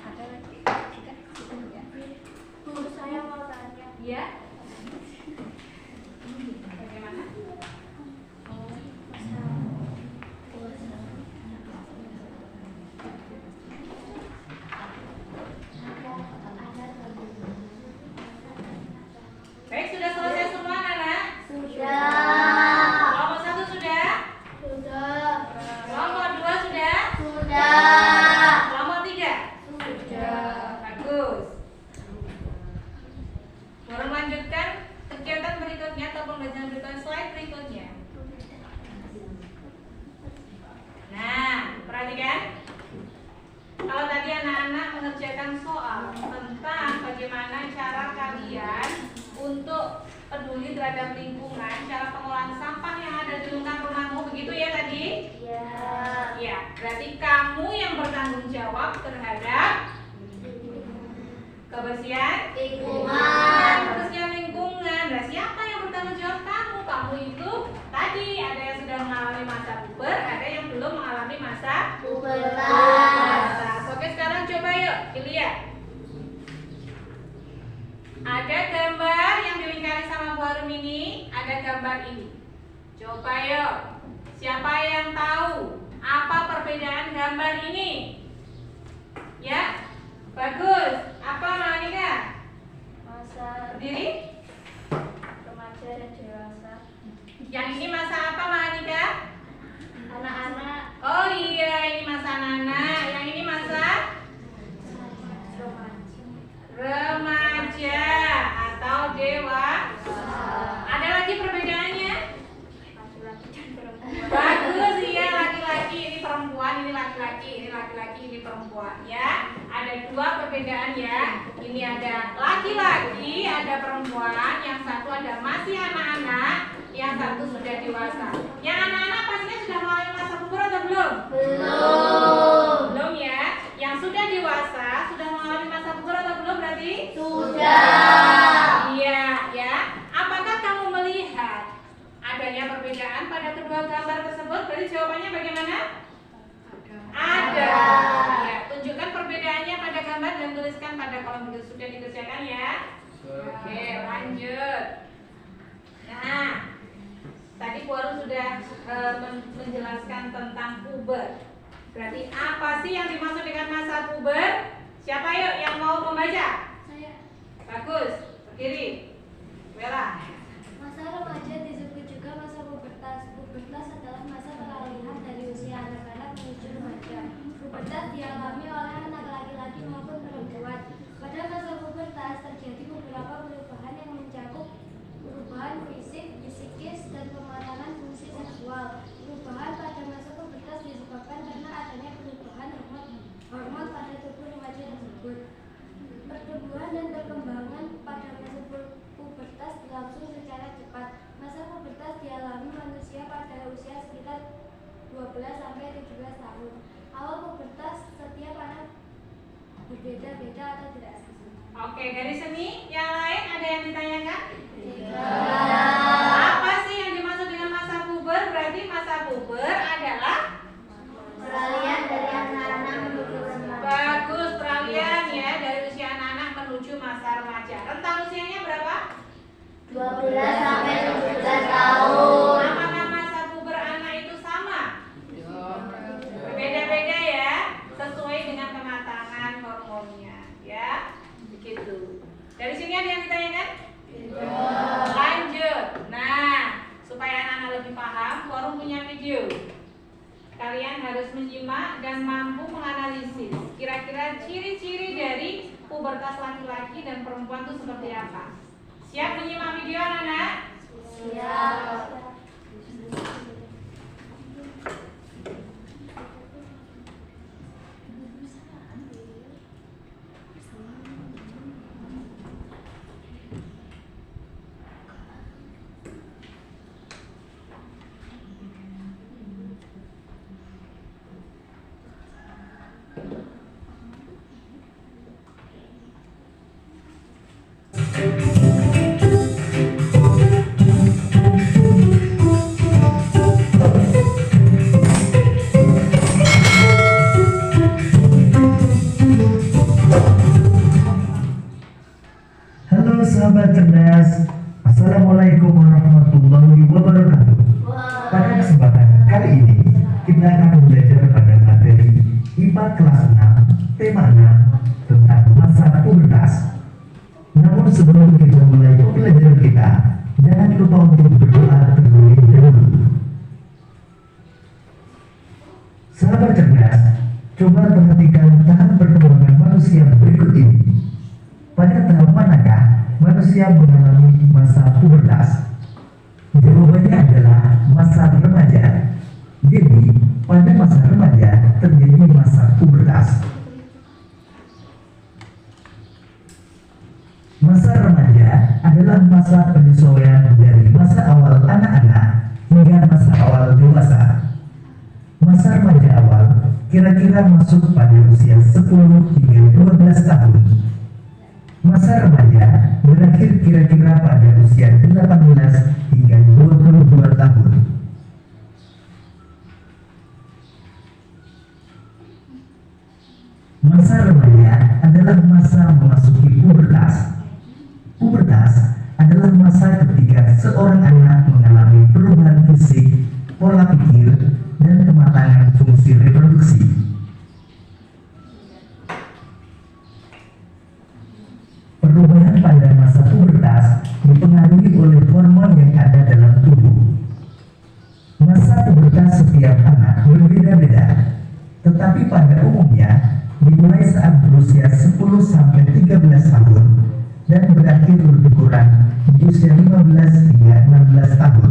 Ada lagi? Ya. Saya mau tanya. Ya. Bagaimana? Baik, sudah selesai semua anak-anak? Sudah. Kelompok 1 sudah? Sudah. Kelompok 2 sudah? Sudah. Kelompok 3? Sudah. Bagus. Baru melanjutkan kegiatan berikutnya atau pembelajaran berikutnya, slide berikutnya. Nah, perhatikan. Kalau tadi anak-anak mengerjakan soal tentang bagaimana cara kalian untuk peduli terhadap lingkungan, cara pengolahan sampah yang ada di lingkungan rumahmu, begitu ya tadi? Iya. Ya, berarti kamu yang bertanggung jawab terhadap kebersihan Lingkungan. Kebersihan lingkungan. Nah, siapa yang bertanggung jawab? Kamu. Kamu itu tadi ada yang sudah mengalami masa puber, ada yang belum mengalami masa Pubertas. Oke, sekarang coba yuk dilihat. Ada gambar yang dilingkari sama Bu Harum ini, ada gambar ini. Coba yuk, siapa yang tahu apa perbedaan gambar ini? Ya, bagus. Apa Manika? Masa Berdiri. remaja dan dewasa. Yang ini masa apa Manika? Anak-anak. Oh iya, ini masa anak-anak. Yang ini masa remaja atau dewasa. Ada lagi perbedaannya? Laki-laki dan perempuan. Bagus ya, laki-laki ini perempuan, ini laki-laki, ini laki-laki, ini perempuan ya. Ada dua perbedaan ya. Ini ada laki-laki, ada perempuan. Yang satu ada masih anak-anak, yang satu sudah dewasa. Yang anak-anak pastinya sudah mengalami masa puber atau belum? Belum. Belum ya. Yang sudah dewasa sudah mengalami masa puber atau belum berarti? Sudah. Iya ya. Apakah kamu melihat adanya perbedaan pada kedua gambar tersebut? Berarti jawabannya bagaimana? Ada. Ya, tunjukkan perbedaannya pada gambar dan tuliskan pada kolom itu. Sudah dikerjakan ya? Oke, lanjut. Nah, tadi Bu Harum sudah menjelaskan tentang puber. Berarti apa sih yang dimaksud dengan masa puber? Siapa yuk yang mau membaca? Saya. Bagus, berdiri. Bella. Masa remaja disebut juga masa pubertas. Pubertas adalah masa peralihan dari usia anak-anak menuju remaja. Pubertas dialami oleh anak laki-laki maupun perempuan. Pada masa pubertas terjadi beberapa perubahan yang mencakup perubahan fisik, psikis, dan pematangan fungsi seksual. Perubahan pada masa pubertas disebabkan karena adanya perubahan hormon pada tubuh remaja tersebut. Pertumbuhan dan perkembangan pada masa pubertas berlangsung secara cepat. Masa pubertas dialami manusia pada usia sekitar 12-17 tahun. Awal pubertas setiap anak berbeda-beda atau tidak sama. Oke, dari seni yang lain ada yang ditanyakan? Tidak. Apa sih yang dimaksud dengan masa puber? Berarti masa puber adalah Peralihan dari anak-anak menuju remaja. bagus, peralihan ya dari usia anak-anak menuju masa remaja. Rentang usianya berapa? 12-17 tahun. Apakah masa puber anak itu sama? Berbeda-beda ya, sesuai dengan kematangan hormonnya ya. Begitu. Dari sini ada yang ditanyakan? Lanjut. Nah, supaya anak-anak lebih paham, forum punya video. Kalian harus menyimak dan mampu menganalisis kira-kira ciri-ciri dari pubertas laki-laki dan perempuan itu seperti apa. Siap menyimak video anak-anak? Siap. Halo sahabat cerdas, Assalamualaikum warahmatullahi wabarakatuh. Pada kesempatan kali ini kita akan belajar pada materi IPA kelas 6 tema 6 tentang masa pubertas. Namun sebelum kita mulai pembelajaran kita, jangan lupa untuk berdoa terlebih dahulu. Sahabat cerdas, coba perhatikan tahap perkembangan manusia berikut ini. Pada tahap manakah manusia mengalami masa pubertas? Jawabannya adalah masa remaja. Jadi, pada masa remaja terjadi masa pubertas. Masa remaja adalah masa penyesuaian dari masa awal anak-anak hingga masa awal dewasa. Masa remaja awal kira-kira masuk pada usia 10 hingga 12 tahun. Masa remaja berakhir kira-kira pada usia 18 hingga 22 tahun. Masa remaja adalah masa memasuki pubertas. Pubertas adalah masa ketika seorang anak mengalami perubahan fisik, pola pikir, dan kematangan fungsi reproduksi. Perubahan pada masa pubertas dipengaruhi oleh hormon yang ada dalam tubuh. Masa pubertas setiap anak berbeda-beda, tetapi pada umumnya dimulai saat berusia 10-13 tahun dan berakhir lebih kurang di usia 15 hingga 16 tahun.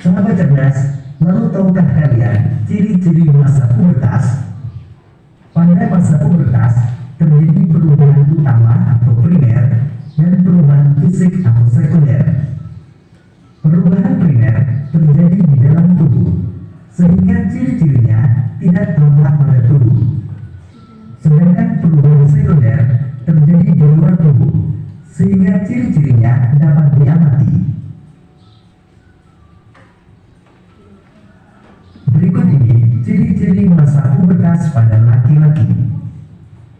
Sahabat cerdas, lalu tahukah kalian ciri-ciri masa pubertas? Pada masa pubertas terjadi perubahan utama atau primer dan perubahan fisik atau sekunder. Perubahan primer terjadi di dalam tubuh, sehingga ciri-cirinya tidak tampak pada tubuh. Sedangkan perubahan sekunder terjadi di luar tubuh, sehingga ciri-cirinya dapat diamati. Berikut ini ciri-ciri masa pubertas pada laki-laki.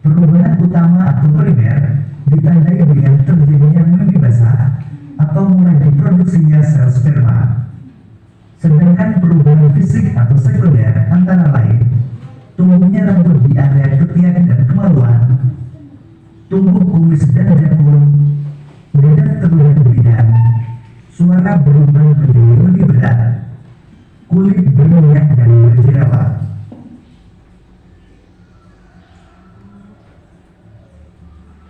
Perubahan utama atau primer ditandai dengan terjadinya mimpi basah atau mulai diproduksinya sel sperma. Sedangkan perubahan fisik atau sekunder antara lain tumbuhnya rambut di area ketiak dan kemaluan, tumbuh kumis dan jakun, beda terlihat bidan, suara berubah menjadi lebih berat, kulit berminyak dan berjerawat.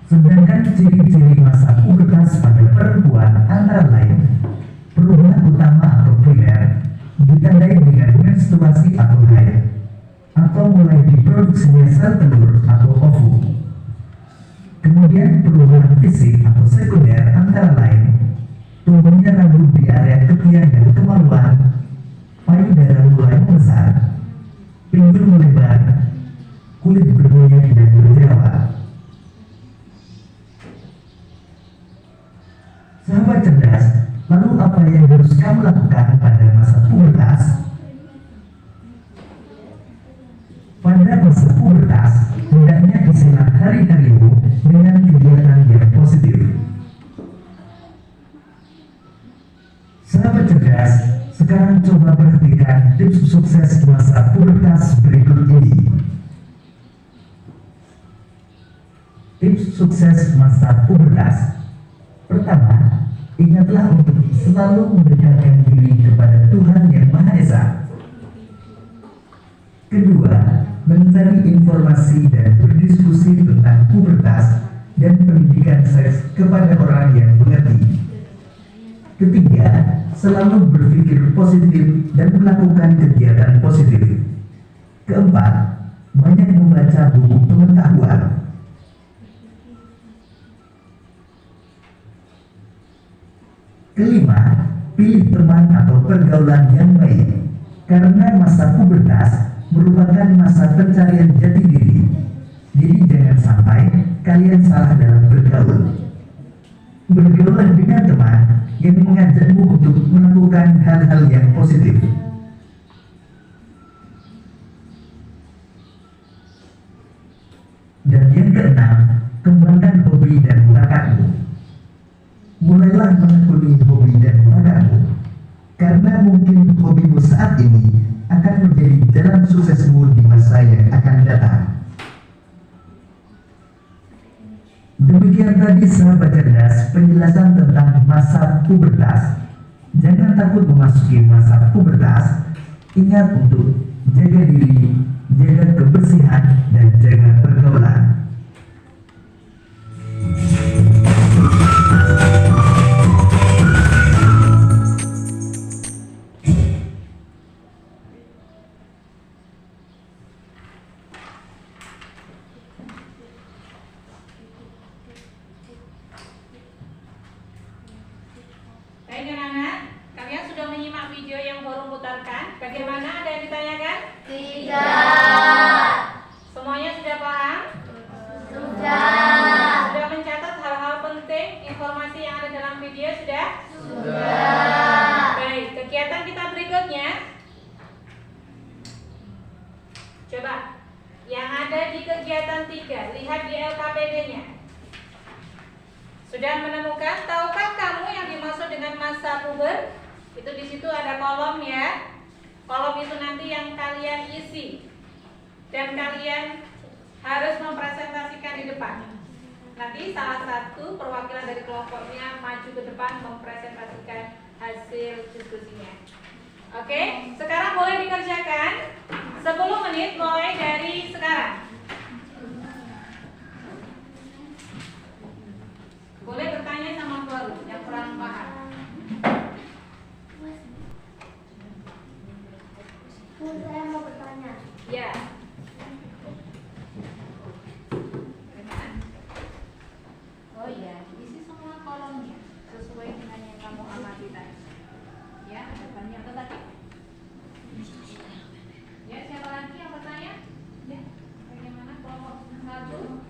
Sedangkan ciri-ciri masa pubertas pada perempuan antara lain perubahan utama atau primer ditandai dengan menstruasi atau haid atau mulai diproduksinya sel telur atau ovum. Kemudian perubahan fisik atau sekunder antara lain tumbuhnya rambut di area ketiak dan kemaluan, payudara mulai membesar, pinggul melebar, kulit berminyak dan berjerawat. Sahabat cerdas, lalu apa yang harus kamu lakukan pada masa pubertas? Pada masa pubertas, hendaknya isilah hari-harimu dengan kegiatan yang positif. Sahabat cerdas, sekarang coba perhatikan tips sukses masa pubertas berikut ini. Tips sukses masa pubertas. Pertama, ingatlah untuk selalu mendekatkan diri kepada Tuhan Yang Maha Esa. Kedua, mencari informasi dan berdiskusi tentang pubertas dan pendidikan seks kepada orang yang mengerti. Ketiga, selalu berpikir positif dan melakukan kegiatan positif. Keempat, banyak membaca buku pengetahuan. Kelima, pilih teman atau pergaulan yang baik, karena masa pubertas merupakan masa pencarian jati diri. Jadi jangan sampai kalian salah dalam bergaul. Bergaulah dengan teman yang mengajakmu untuk melakukan hal-hal yang positif. Dan yang keenam, kembangkan hobi dan bakatmu. Mulailah menekuni hobi dan bakatmu, karena mungkin hobimu saat ini akan menjadi jalan suksesmu di masa yang akan datang. Demikian tadi sahabat cerdas penjelasan tentang masa pubertas. Jangan takut memasuki masa pubertas. Ingat untuk jaga diri, jaga kebersihan, dan jaga pergaulan. Baik anak-anak, kalian sudah menyimak video yang baru putarkan. Bagaimana, ada yang ditanyakan? Tidak. Semuanya sudah paham? Sudah. Sudah mencatat hal-hal penting, informasi yang ada dalam video sudah? Sudah. Baik, kegiatan kita berikutnya. Coba, yang ada di kegiatan 3, lihat di LKPD-nya. Sudah menemukan? Tahukah kamu yang dimaksud dengan masa puber? Itu di situ ada kolom ya. Kolom itu nanti yang kalian isi. Dan kalian harus mempresentasikan di depan. Nanti salah satu perwakilan dari kelompoknya maju ke depan mempresentasikan hasil diskusinya. Oke, sekarang boleh dikerjakan 10 menit mulai dari sekarang. Boleh bertanya sama baru yang kurang paham. Bu, saya mau bertanya. Ya. Oh iya, isi semua kolomnya sesuai dengan yang kamu amati tadi. Ya, ada banyak tadi. Ya, siapa lagi yang bertanya? Ya, bagaimana kelompok 1?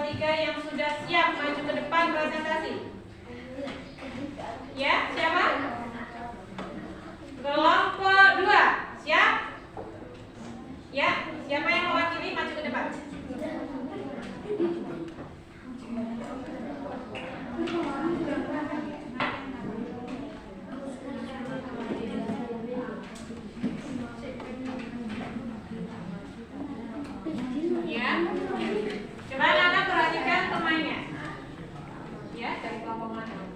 3 yang sudah siap maju ke depan presentasi? Ya, siapa? Kelompok 2, siap? Ya, siapa yang mewakili maju ke depan? Ya, coba Nana perhatikan temannya. Ya, dari kelompok mana?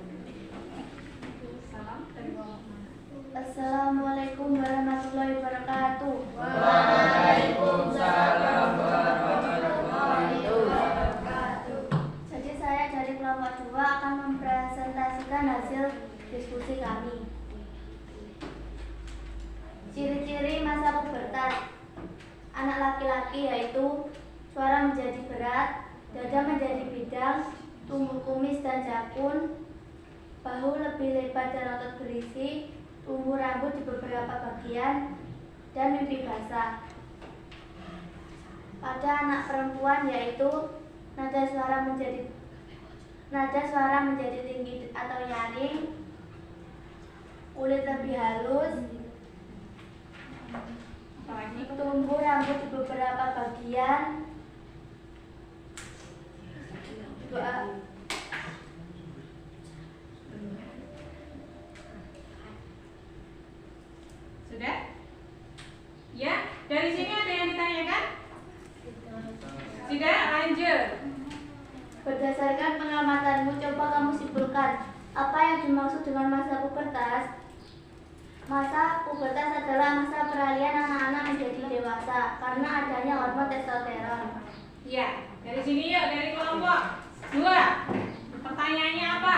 Salam dari kelompok mana? Assalamualaikum warahmatullahi wabarakatuh. Waalaikumsalam warahmatullahi wabarakatuh. Jadi saya dari kelompok 2 akan mempresentasikan hasil diskusi kami. Ciri-ciri masa pubertas anak laki-laki yaitu suara menjadi berat, dada menjadi bidang, tumbuh kumis dan jakun, bahu lebih lebar dan otot berisi, tumbuh rambut di beberapa bagian, dan mimpi basah. Pada anak perempuan yaitu nada suara menjadi tinggi atau nyaring, kulit lebih halus, tumbuh rambut di beberapa bagian, Sudah? Ya, dari sini ada yang ditanyakan? Sudah, lanjut. Berdasarkan pengamatanmu, coba kamu simpulkan apa yang dimaksud dengan masa pubertas. Masa pubertas adalah masa peralihan anak-anak menjadi dewasa karena adanya hormon testosteron. Ya, dari sini yuk, dari kelompok 2. Pertanyaannya apa?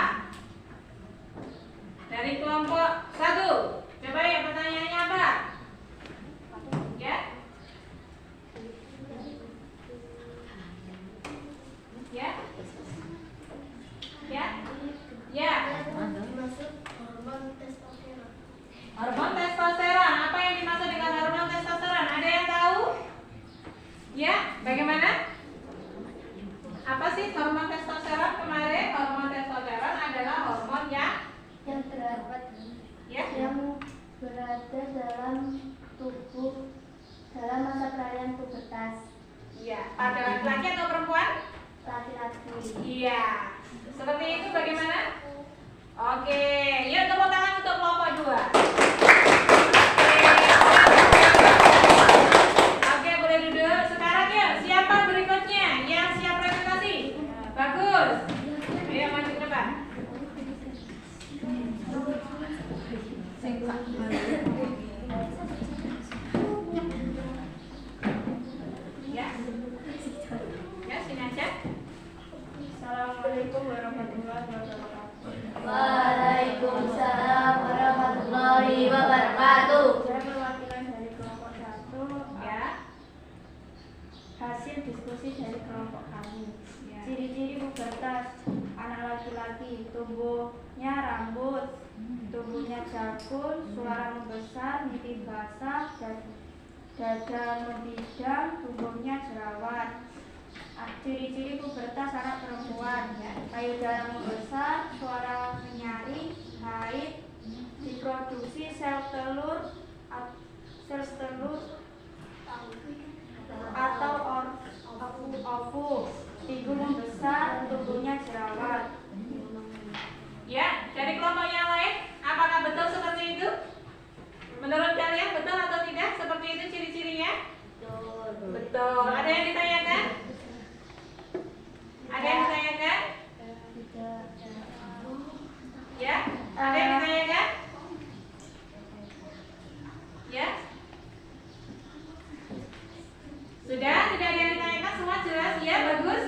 Dari kelompok 1. Coba ya, pertanyaannya apa? Ya? Ya? Ya? Ya? Hormon testosteron. Apa yang dimaksud dengan hormon testosteron? Ada yang tahu? Ya? Bagaimana? Apa sih hormon testosteron kemarin? Hormon testosteron adalah hormon yang terdapat ya? yang berada dalam tubuh dalam masa peralihan pubertas Iya. Pada laki-laki atau perempuan? laki-laki. Iya. Seperti itu bagaimana? Oke, yuk tepuk tangan untuk kelompok 2. Oke, boleh duduk. Sekarang yuk, siapa berikutnya yang siap presentasi? Bagus. Ayo maju ke depan. Ya. Ya, sini aja. Assalamualaikum warahmatullahi wabarakatuh. Waalaikumsalam warahmatullahi wabarakatuh. Saya perwakilan dari kelompok 1. Ya. Hasil diskusi dari kelompok kami. Ya. Ciri-ciri pubertas anak laki-laki: tumbuhnya rambut, tubuhnya jakun, suara membesar, mimpi basah, dada membidang, tubuhnya jerawat. Ciri-ciri pubertas anak perempuan: payudara membesar, suara menyaring, haid, diproduksi sel telur atau ovum, figu membesar, tubuhnya jerawat. Ya, dari kelompok yang lain, apakah betul seperti itu? Menurut kalian betul atau tidak seperti itu ciri-cirinya? Betul. Ada yang ditanyakan? Ada yang ditanyakan? Ya? Ada yang ditanyakan? Ya? Sudah? Tidak ada yang ditanyakan? Semua jelas? Ya, bagus.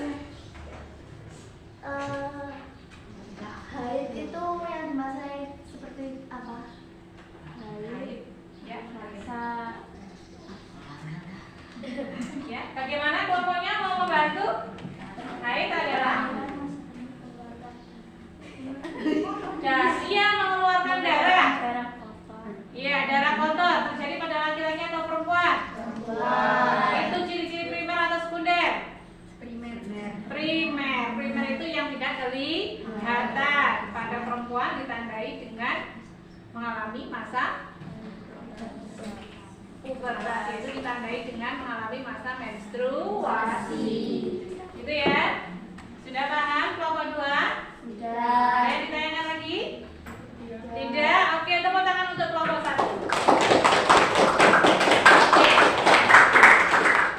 keterlibatan. Pada perempuan ditandai dengan mengalami masa pubertas, yaitu ditandai dengan mengalami masa menstruasi. Gitu ya? Sudah paham kelompok 2? Sudah. Ada yang ditanyakan lagi? Tidak? Oke, tepuk tangan untuk kelompok 1. Oke.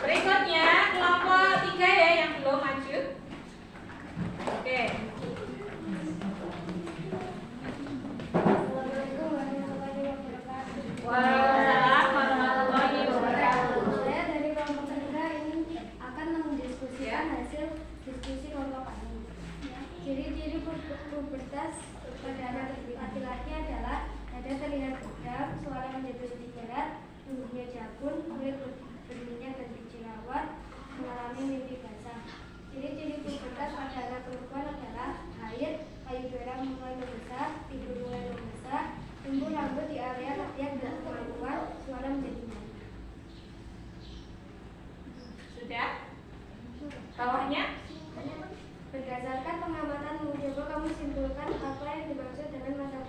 Berikutnya kelompok 3 ya, yang belum maju. Oke. Assalamualaikum warahmatullahi wabarakatuh. Waalaikumsalam warahmatullahi wabarakatuh. Saya dari kelompok 3 ini akan mendiskusikan hasil diskusi kelompok kami. Ciri-ciri pubertas pada anak laki-laki adalah dada terlihat tegap, suara menjadi lebih berat, tubuhnya jabun, kulit berminyak dan berjerawat, mengalami mimpi basah. Ciri-ciri pubertas pada anak perempuan adalah haid, payudara mulai membesar, tidur mulai membesar, tumbuh rambut di area ketiak dan kemaluan, suara menjadi malu. Sudah? Bawahnya? Berdasarkan pengamatan mencoba kamu simpulkan apa yang dimaksud dengan masa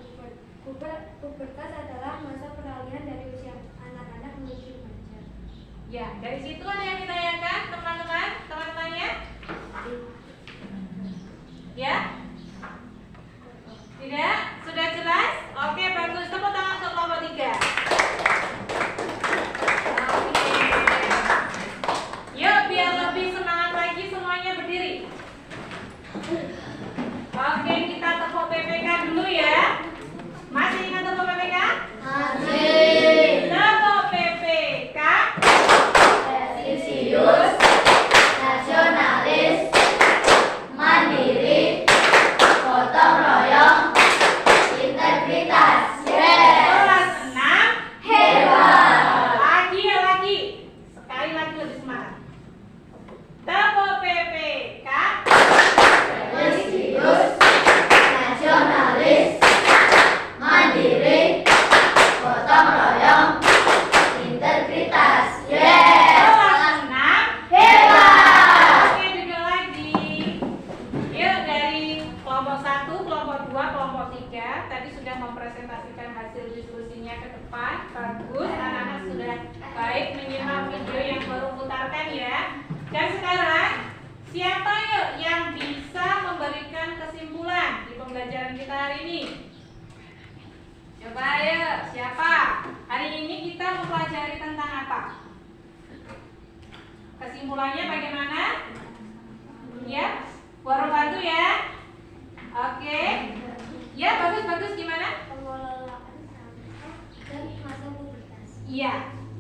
pubertas adalah masa peralihan dari usia anak-anak menuju remaja. Ya, dari situ ada yang ditanyakan teman-teman, teman-temannya? Ya? Tidak? Sudah jelas? Oke, bagus. Tepuk tangan untuk kelompok 3. Oke. Yuk, biar lebih semangat lagi semuanya berdiri. Oke, kita tepuk PPK dulu ya. Masih ingat tepuk PPK? Masih. Tepuk PPK. Presisius, nasionalis, mandiri, gotong royong, integritas. Kelas 6. Hebat. Lagi ya lagi. Sekali lagi lebih semangat. Tepuk PPK. Presisius, nasionalis, mandiri, gotong royong, integritas. Kelas 6. Hebat. Oke, duduk lagi. Yuk, dari kelompok 1, kelompok 2, kelompok 3 tadi sudah mempresentasikan hasil diskusinya ke depan. Bagus, anak-anak sudah baik menyimak video yang baru putarkan ya. Dan sekarang siapa yuk yang bisa memberikan kesimpulan di pembelajaran kita hari ini? Coba ayo, siapa? Hari ini kita mempelajari tentang apa? Kesimpulannya bagaimana? Ya, warung bantu ya. Oke. Ya, bagus gimana? Pengelolaan sampah dan masa pubertas. Iya.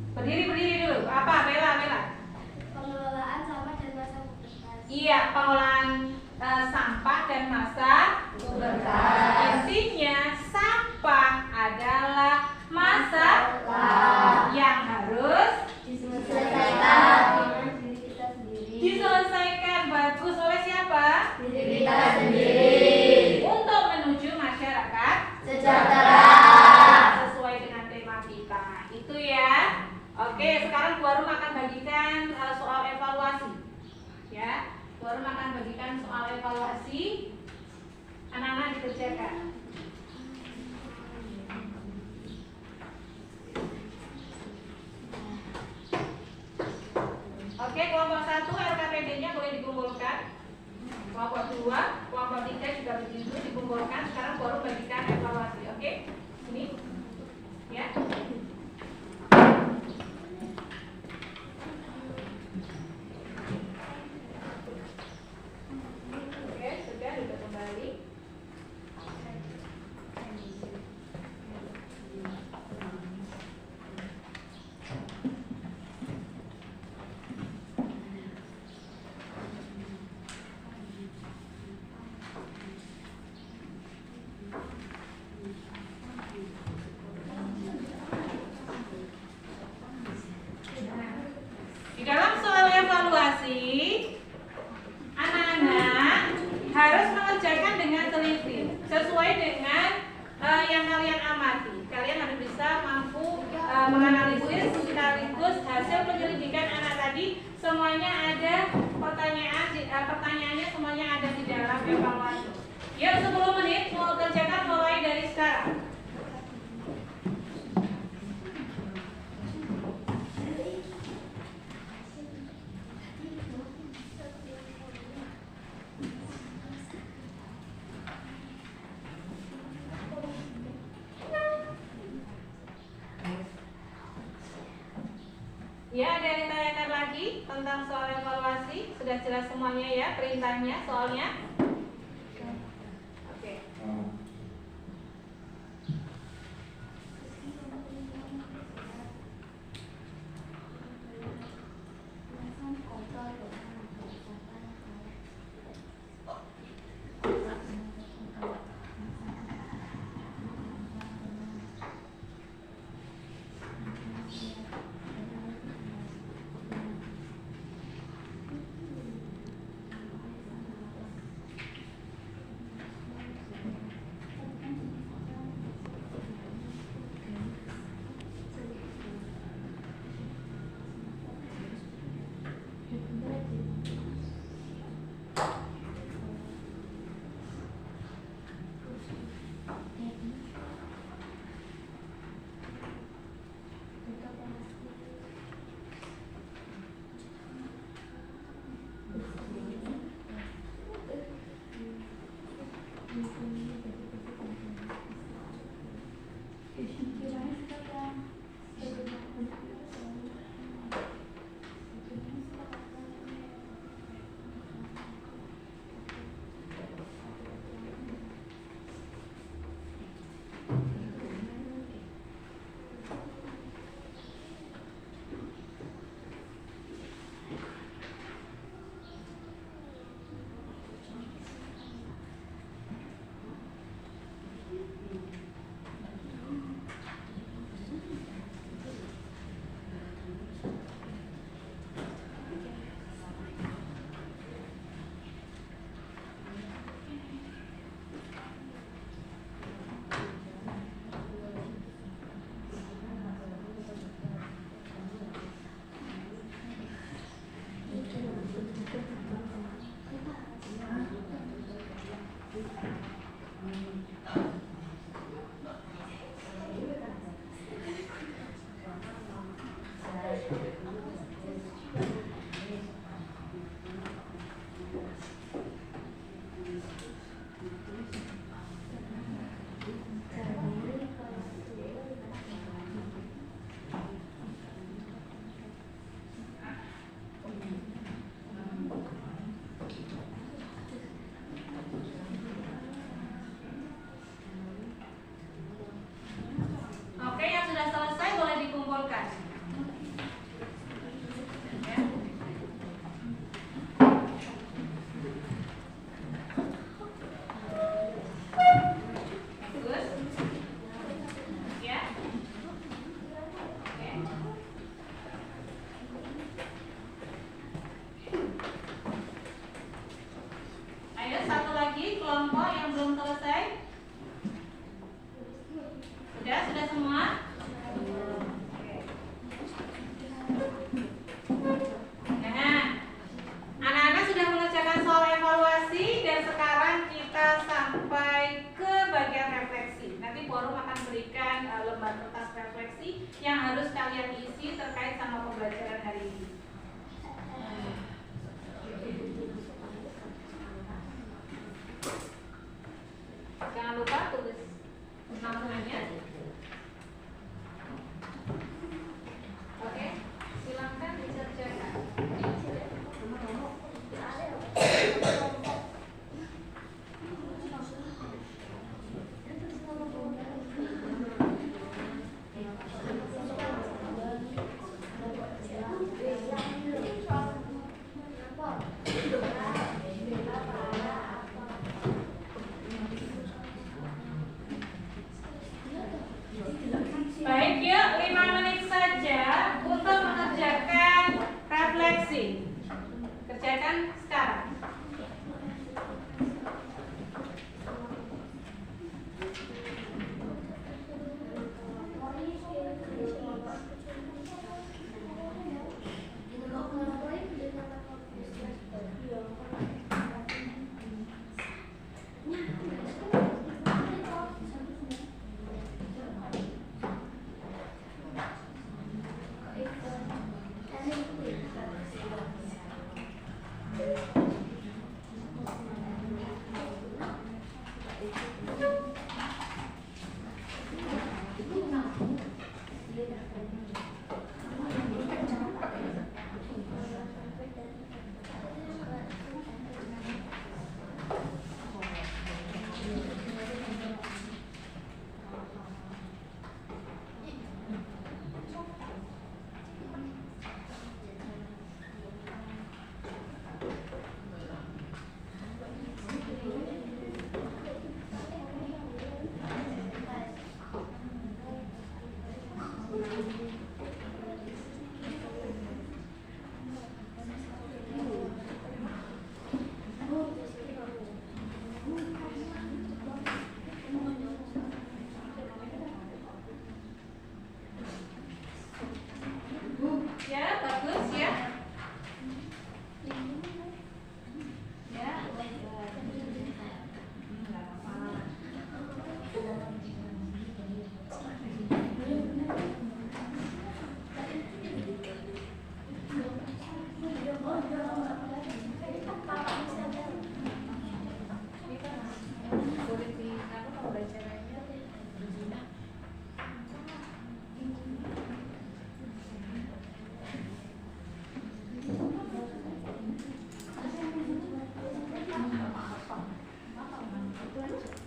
Berdiri dulu. Apa? Bella. Pengelolaan sampah dan masa pubertas. Iya, pengolahan sampah dan masa pubertas. Intinya sampah adalah masalah yang harus Selesaikan Dengan diri kita sendiri. diselesaikan. Bagus, oleh siapa? diri kita sendiri. Untuk menuju masyarakat Sejahtera. sesuai dengan tema kita. Itu ya. Oke, sekarang Bu Arum akan bagikan soal evaluasi. Ya, Bu Arum akan bagikan soal evaluasi. Anak-anak dikerjakan. Oke, kelompok 1 RKPD-nya boleh dikumpulkan. Kelompok 2, kelompok 3 juga begitu dikumpulkan. Sekarang baru bagikan evaluasi. Oke? Ini. Ya. Oke, sudah duduk kembali. Di dalam soal evaluasi, anak-anak harus mengerjakan dengan teliti sesuai dengan yang kalian amati. Kalian harus bisa mampu menganalisis sekaligus hasil penyelidikan anak tadi. Semuanya ada pertanyaannya semuanya ada di dalam evaluasi. Yuk 10 menit mau kerjakan mulai dari sekarang. Ya, ada yang ditanyakan lagi tentang soal evaluasi? Sudah jelas semuanya ya perintahnya, soalnya? Oke. Oke, yang sudah selesai boleh dikumpulkan. Ya. Bagus. Ya. Oke. Ayo satu lagi kelompok yang belum selesai. Sudah semua? Nah, anak-anak sudah mengerjakan soal evaluasi dan sekarang kita sampai ke bagian refleksi. Nanti forum akan berikan lembar kertas refleksi yang harus kalian isi terkait sama pembelajaran hari ini. Jangan lupa tulis namanya. Oke, silakan dikerjakan.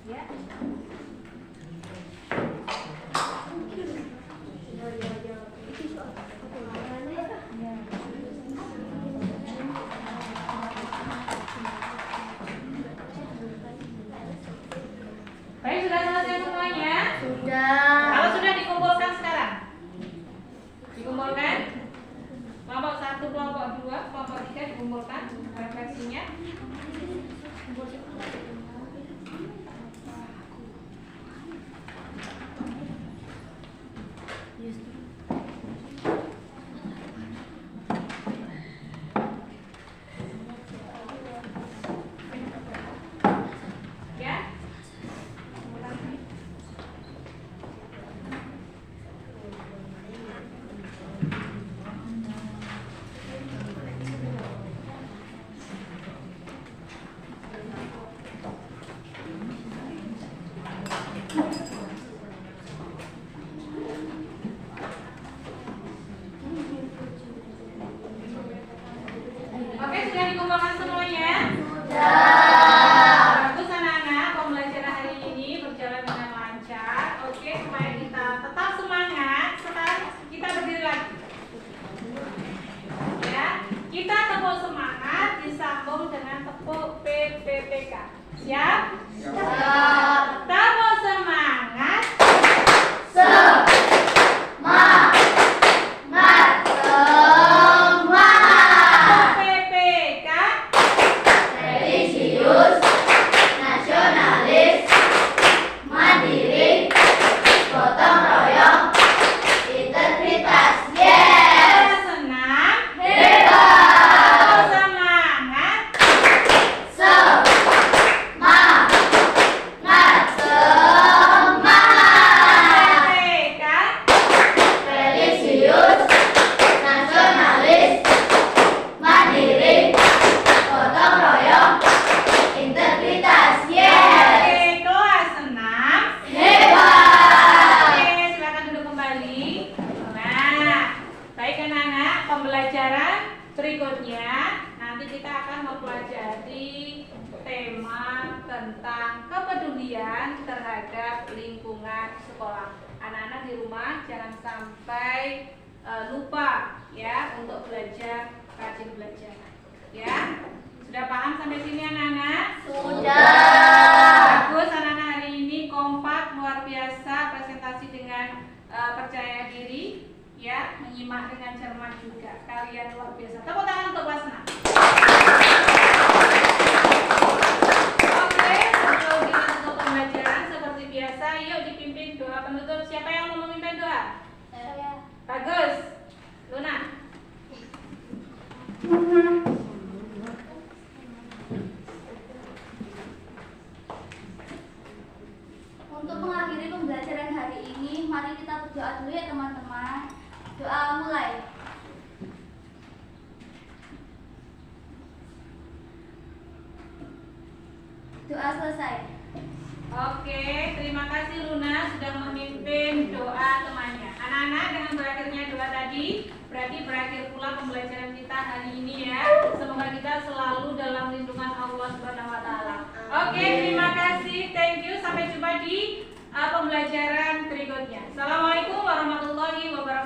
Ya. Baik, sudah selesai semuanya? Sudah. Kalau sudah dikumpulkan sekarang? Dikumpulkan? Kelompok 1, kelompok 2, kelompok 3 dikumpulkan refleksinya. Ya. Oke, sudah dikumpulkan semuanya? Bagus anak-anak, pembelajaran hari ini berjalan dengan lancar. Oke, supaya kita tetap semangat, sekarang kita berdiri lagi. Ya, kita tepuk semangat disambung dengan tepuk PPPK. Siap? Siap. Tepuk semangat. PPK. Religius, nasionalis, mandiri, gotong royong, integritas. Yes. Senang. Hebat. Tepuk semangat. Semangat. PPK. Religius, nasionalis, mandiri, gotong royong, integritas. Yes. Oke, kelas 6. Hebat. Oke, silakan duduk kembali. Nah, baik anak-anak, pembelajaran berikutnya nanti kita akan mempelajari tema tentang kepedulian terhadap lingkungan sekolah. Anak-anak di rumah jangan sampai lupa ya untuk belajar, rajin belajar. Ya, sudah paham sampai sini anak-anak? Sudah. Bagus, anak-anak hari ini kompak, luar biasa, presentasi dengan percaya diri, ya, menyimak dengan cermat juga. Kalian luar biasa. Tepuk tangan untuk kelas 6. Oke, sebelum kita tutup pembelajaran seperti biasa, yuk dipimpin doa penutup. Siapa yang mau memimpin doa? Bagus, Luna. Untuk mengakhiri pembelajaran hari ini, mari kita berdoa dulu ya teman-teman. Doa mulai. Doa selesai. Oke, terima kasih Luna sudah memimpin doa temannya. Anak-anak, dengan berakhirnya doa tadi, berarti berakhir pula pembelajaran kita hari ini ya. Semoga kita selalu dalam lindungan Allah Subhanahu wa taala. Oke, terima kasih. Thank you. Sampai jumpa di pembelajaran berikutnya. Assalamualaikum warahmatullahi wabarakatuh.